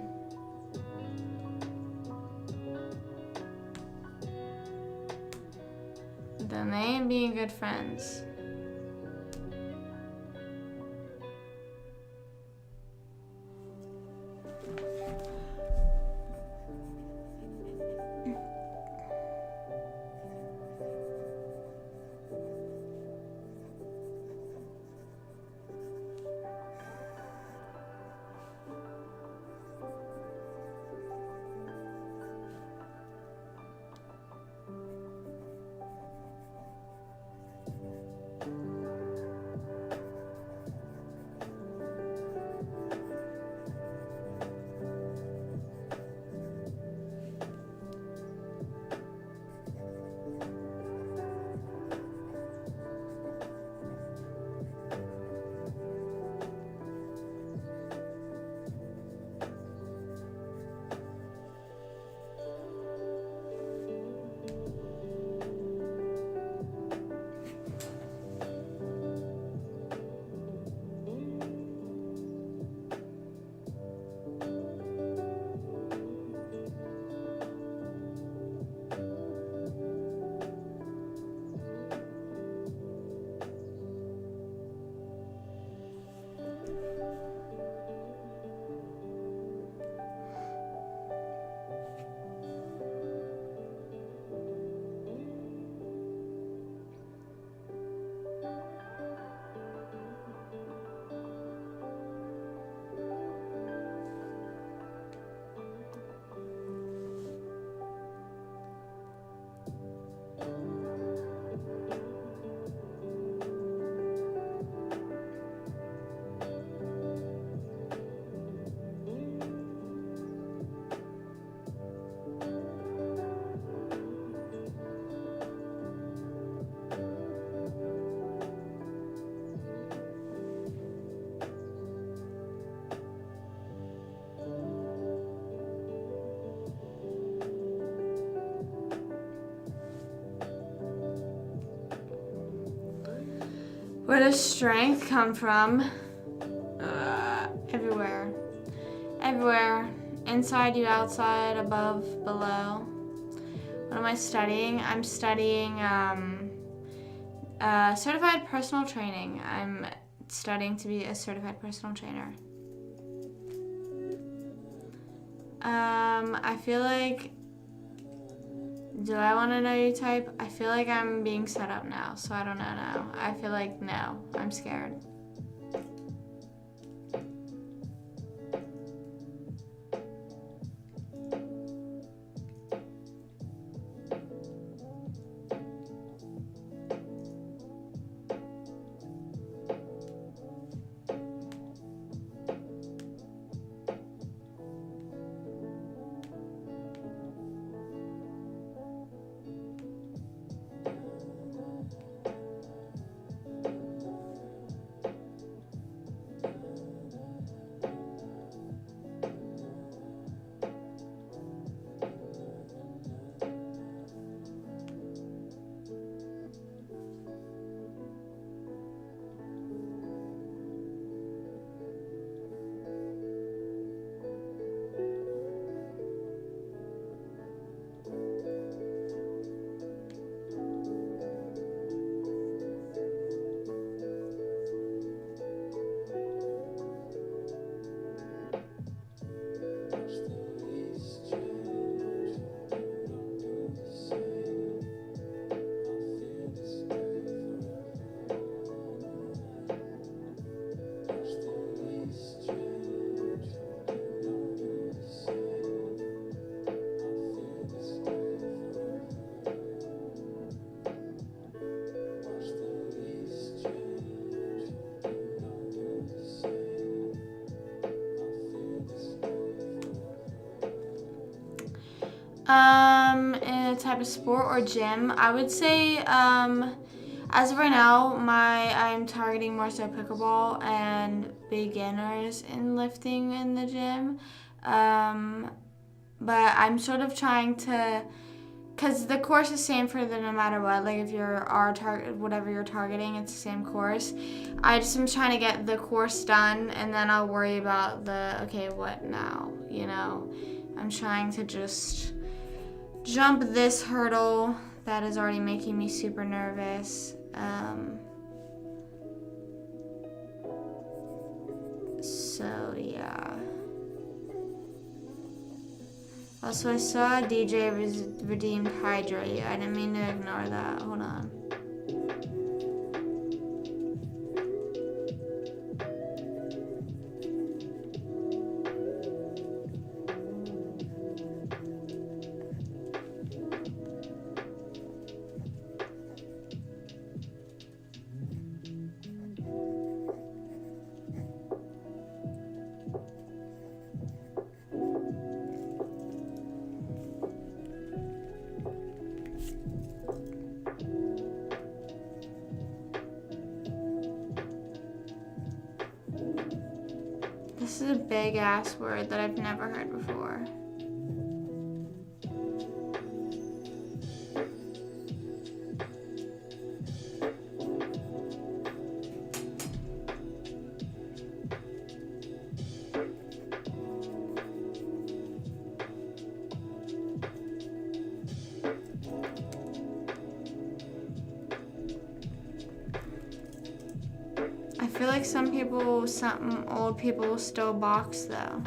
Then they ain't being good friends. Where does strength come from? Everywhere. Everywhere. Inside you, outside, above, below. What am I studying? I'm studying certified personal training. I'm studying to be a certified personal trainer. I feel like, do I want to know your type? I feel like I'm being set up now, so I don't know now. I feel like no, I'm scared. In a type of sport or gym, I would say, as of right now, I'm targeting more so pickleball and beginners in lifting in the gym. But I'm sort of trying to, because the course is same for the no matter what. Like if you're whatever you're targeting, it's the same course. I just am trying to get the course done, and then I'll worry about okay, what now? You know, I'm trying to just jump this hurdle that is already making me super nervous. So yeah. Also, I saw DJ redeemed Hydrate. I didn't mean to ignore that. Hold on. This is a big ass word that I've never heard before. I feel like some old people still box though.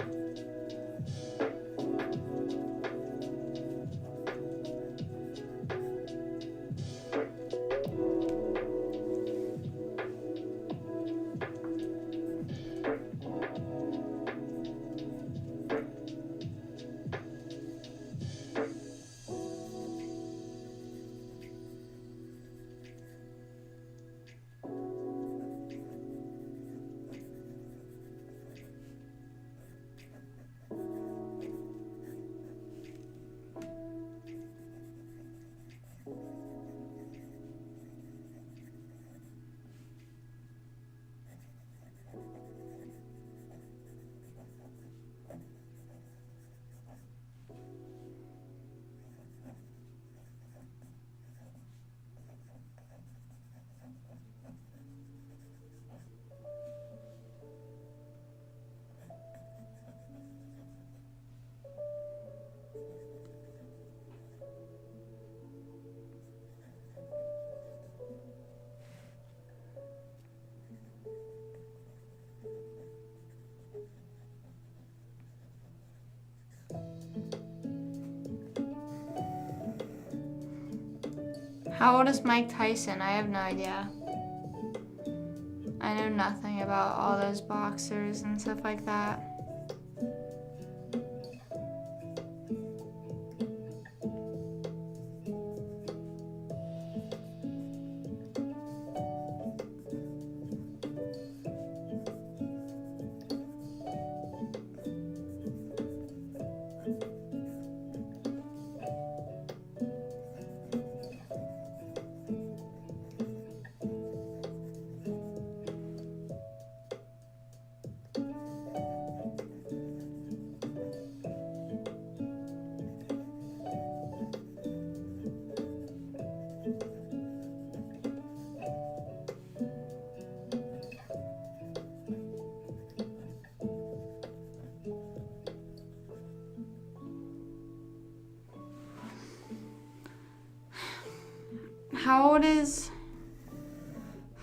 How old is Mike Tyson? I have no idea. I know nothing about all those boxers and stuff like that.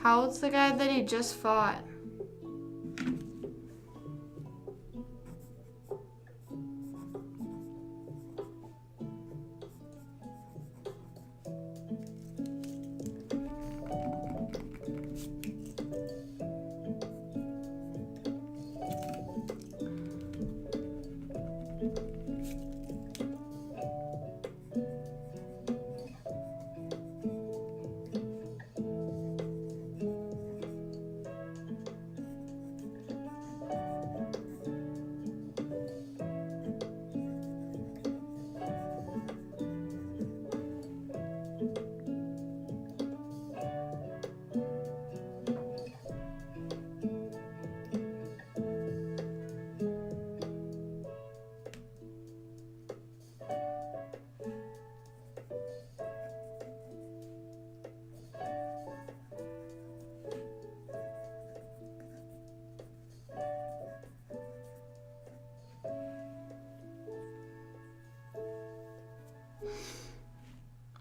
How old's the guy that he just fought?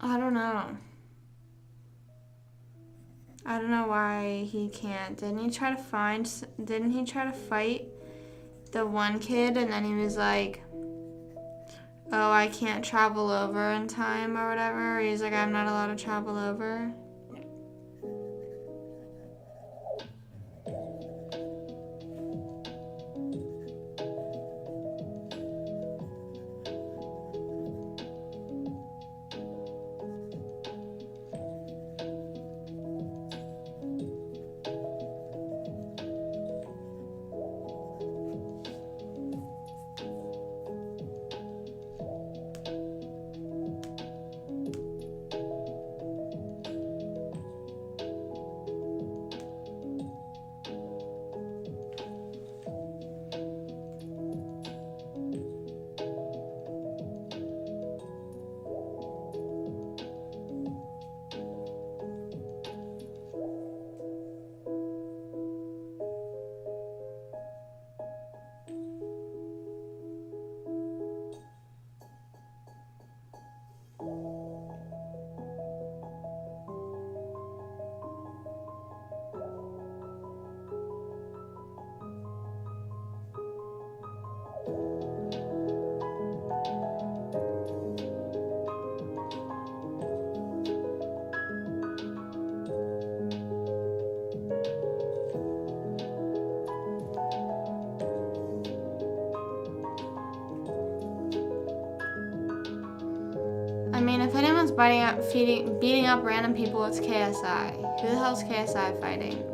I don't know. I don't know why he can't. Didn't he try to fight the one kid and then he was like, oh, I can't travel over in time or whatever. He's like, I'm not allowed to travel over. I mean, if anyone's beating up random people, it's KSI. Who the hell's KSI fighting?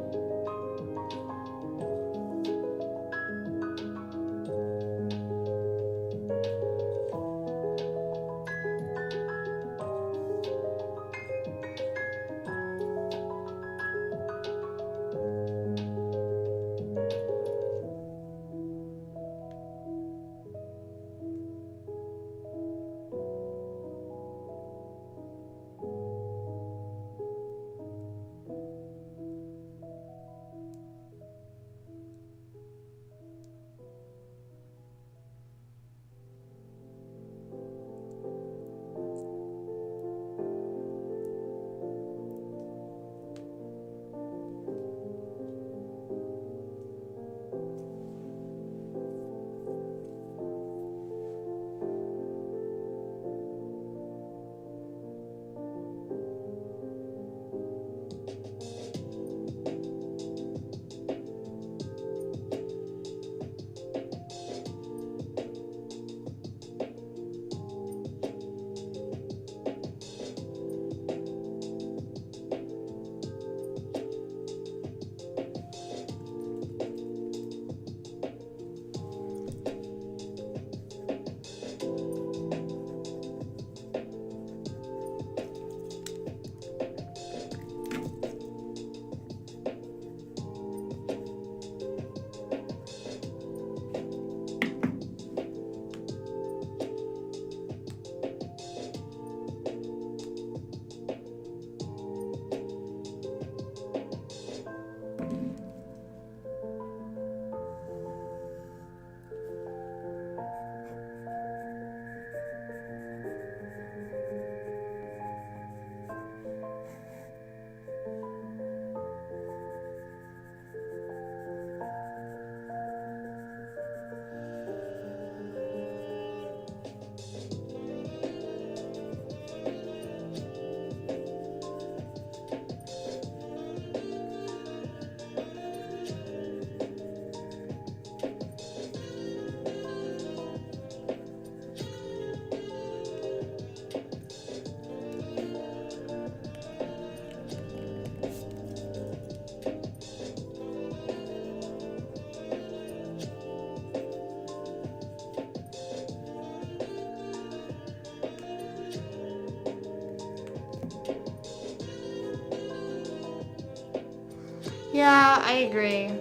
Yeah, I agree.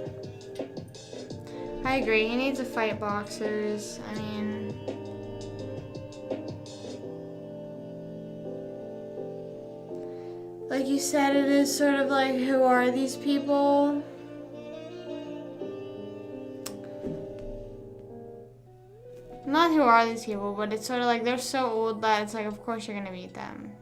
I agree. He needs to fight boxers. I mean, like you said, it is sort of like, who are these people? Not who are these people, but it's sort of like they're so old that it's like, of course you're gonna beat them.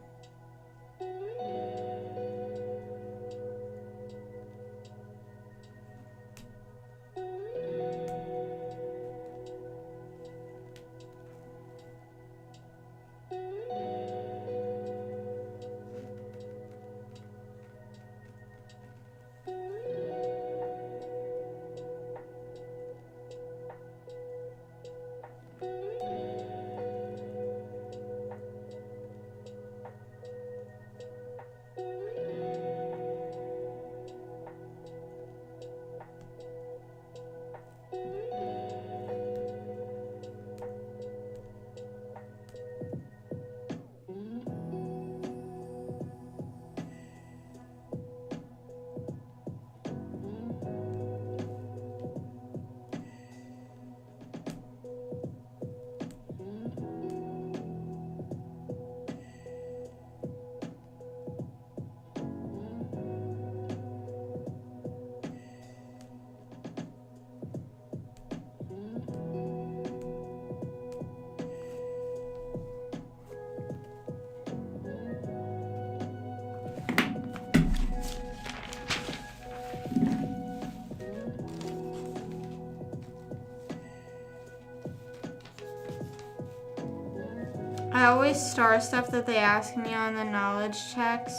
I always star stuff that they ask me on the knowledge checks,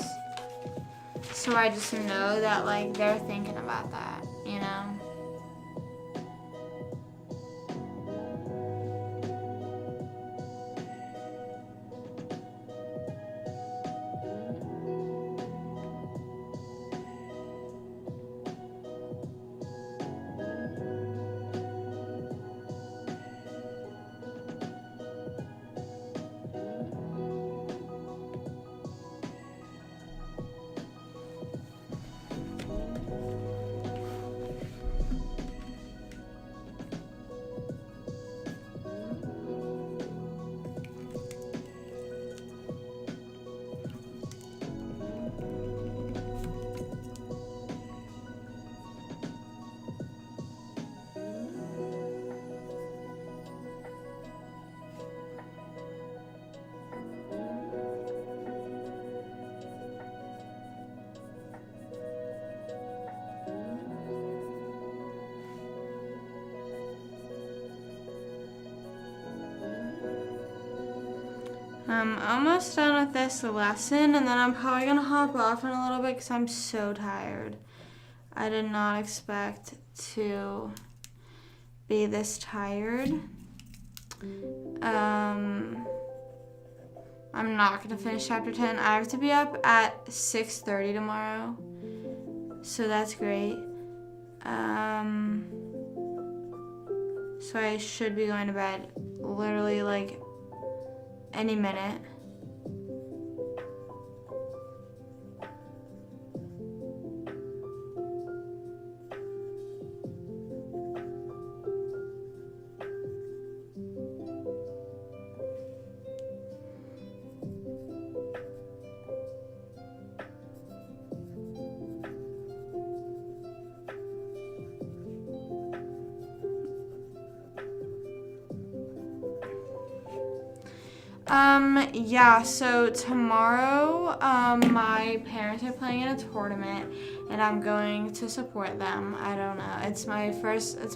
so I just know that like they're thinking about that, you know? I'm almost done with this lesson, and then I'm probably gonna hop off in a little bit because I'm so tired. I did not expect to be this tired. I'm not gonna finish chapter 10. I have to be up at 6:30 tomorrow, so that's great. So I should be going to bed literally like any minute. Yeah, so tomorrow, my parents are playing in a tournament, and I'm going to support them. I don't know. It's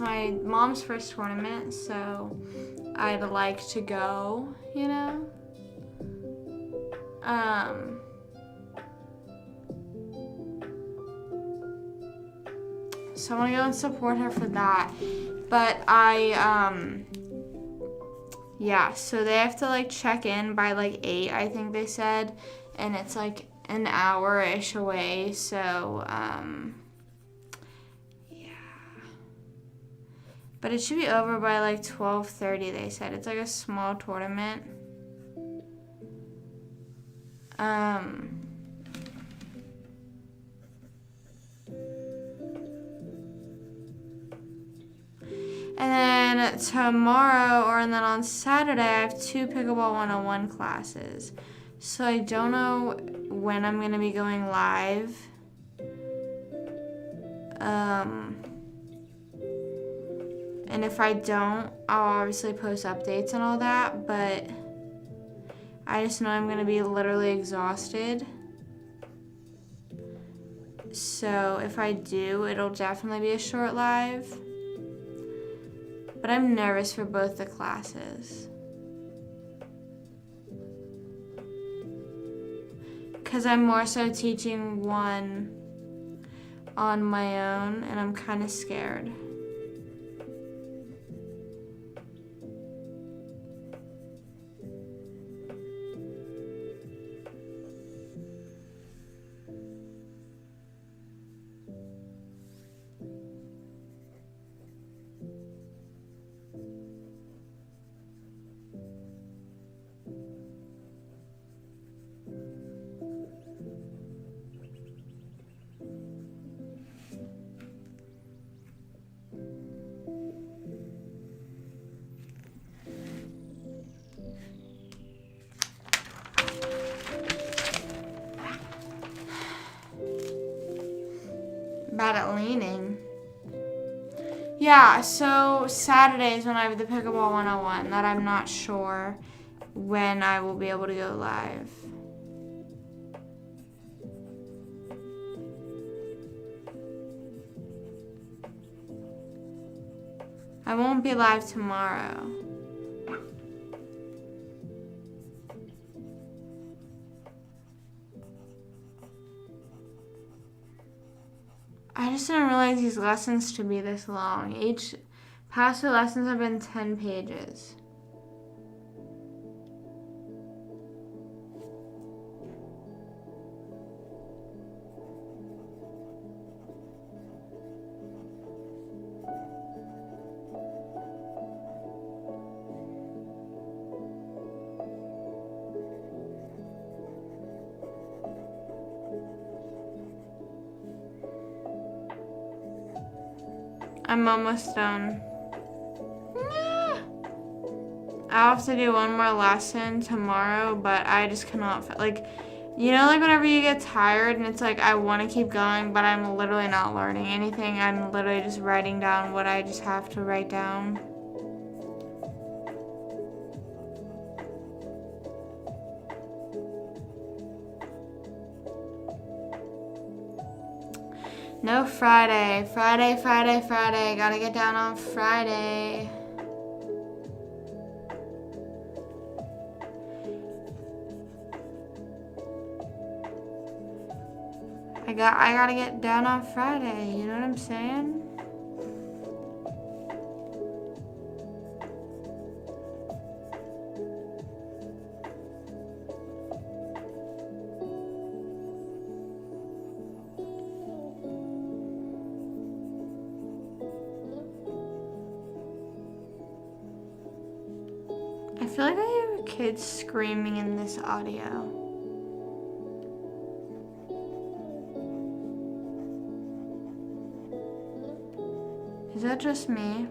my mom's first tournament, so I'd like to go, you know? So I want to go and support her for that. But yeah, so they have to like check in by like 8, I think they said, and it's like an hour-ish away, so yeah. But it should be over by like 12:30, they said. It's like a small tournament. And then tomorrow, and then on Saturday, I have 2 Pickleball 101 classes. So I don't know when I'm going to be going live. And if I don't, I'll obviously post updates and all that, but I just know I'm going to be literally exhausted. So if I do, it'll definitely be a short live. But I'm nervous for both the classes. Because I'm more so teaching one on my own, and I'm kind of scared. Bad at leaning. Yeah, so Saturdays when I have the Pickleball 101, that I'm not sure when I will be able to go live. I won't be live tomorrow. I just didn't realize these lessons to be this long. Each past 2 lessons have been 10 pages. I'm almost done. I'll have to do one more lesson tomorrow, but I just cannot, like, you know, like whenever you get tired and it's like, I want to keep going, but I'm literally not learning anything. I'm literally just writing down what I just have to write down. No Friday. Friday. Gotta get down on Friday. I gotta get down on Friday. You know what I'm saying? I feel like I hear kids screaming in this audio. Is that just me?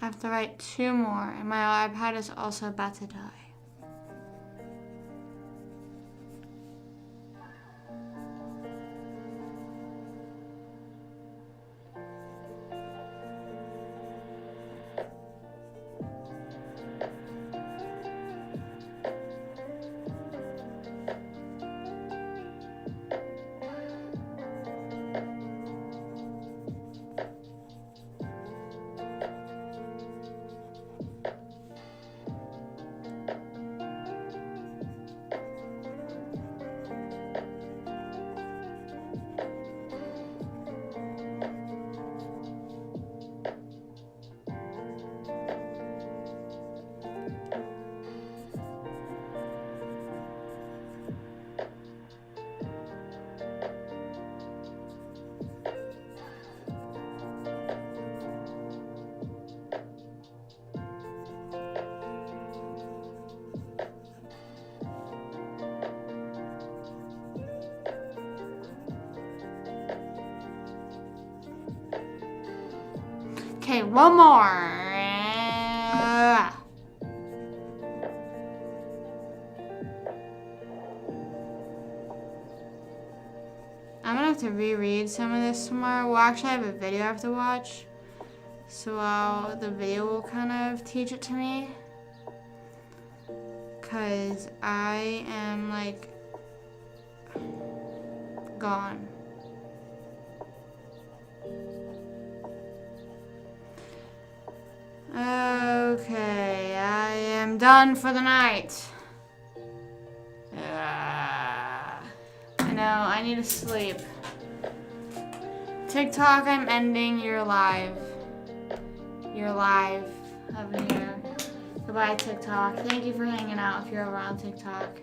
have to write 2 more, and my iPad is also about to die. Okay, one more. I'm gonna have to reread some of this tomorrow. Well, actually, I have a video I have to watch. So the video will kind of teach it to me. Because I am, like, gone. Okay, I am done for the night. I know, I need to sleep. TikTok, I'm ending. You're live. You're live over here. Goodbye, TikTok. Thank you for hanging out if you're over on TikTok.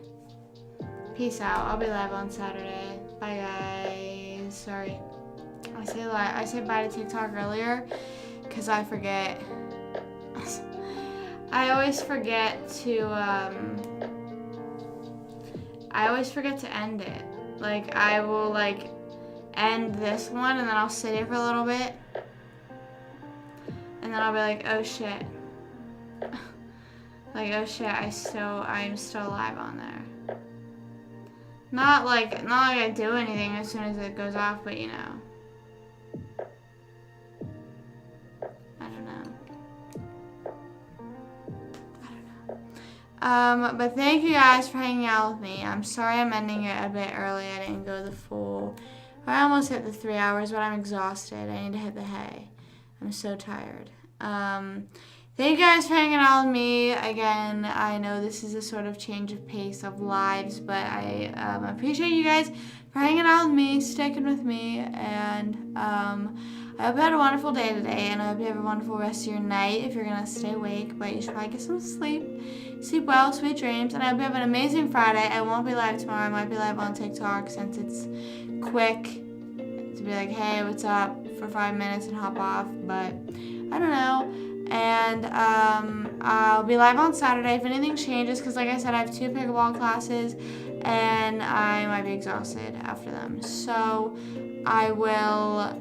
Peace out. I'll be live on Saturday. Bye, guys. Sorry. I say bye to TikTok earlier because I forget. I always forget to end it. Like, I will, like, end this one and then I'll sit here for a little bit. And then I'll be like, oh shit. Like, oh shit, I'm still live on there. Not like I do anything as soon as it goes off, but you know. But thank you guys for hanging out with me. I'm sorry I'm ending it a bit early. I didn't go the full. I almost hit the 3 hours, but I'm exhausted. I need to hit the hay. I'm so tired. Thank you guys for hanging out with me. Again, I know this is a sort of change of pace of lives, but I appreciate you guys for hanging out with me, sticking with me, and I hope you had a wonderful day today, and I hope you have a wonderful rest of your night if you're going to stay awake, but you should probably get some sleep. Sleep well, sweet dreams, and I hope you have an amazing Friday. I won't be live tomorrow. I might be live on TikTok since it's quick to be like, hey, what's up, for 5 minutes and hop off, but I don't know. And I'll be live on Saturday if anything changes, because like I said, I have 2 pickleball classes, and I might be exhausted after them. So I will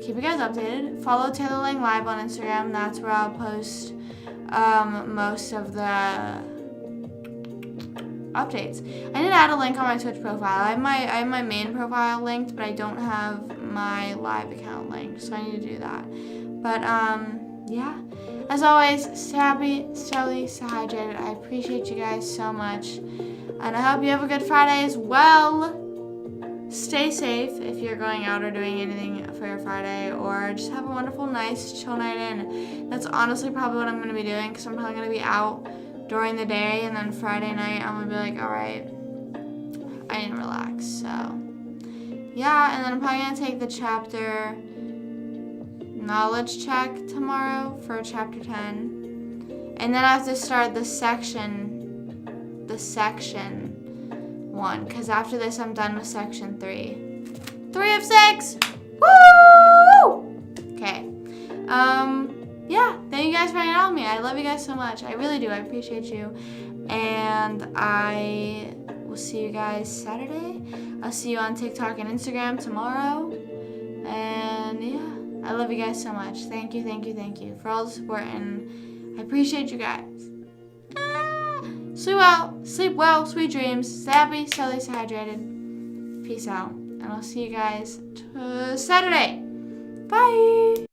keep you guys updated. Follow Taylor Lang Live on Instagram. That's where I'll post most of the updates. I need to add a link on my Twitch profile. I have my main profile linked, but I don't have my live account linked, so I need to do that. But yeah. As always, stay happy, stay healthy, stay hydrated. I appreciate you guys so much, and I hope you have a good Friday as well. Stay safe if you're going out or doing anything for your Friday, or just have a wonderful, nice, chill night in. That's honestly probably what I'm going to be doing, because I'm probably going to be out during the day, and then Friday night I'm going to be like, alright, I need to relax. So, yeah, and then I'm probably going to take the chapter knowledge check tomorrow for chapter 10. And then I have to start the section 1, because after this I'm done with section 3. 3 of 6! Woo! Okay. Yeah, thank you guys for hanging out with me. I love you guys so much. I really do. I appreciate you. And I will see you guys Saturday. I'll see you on TikTok and Instagram tomorrow. And yeah. I love you guys so much. Thank you, thank you, thank you for all the support, and I appreciate you guys. Sleep well, sweet dreams. Stay happy, stay healthy, stay hydrated. Peace out. And I'll see you guys Saturday. Bye.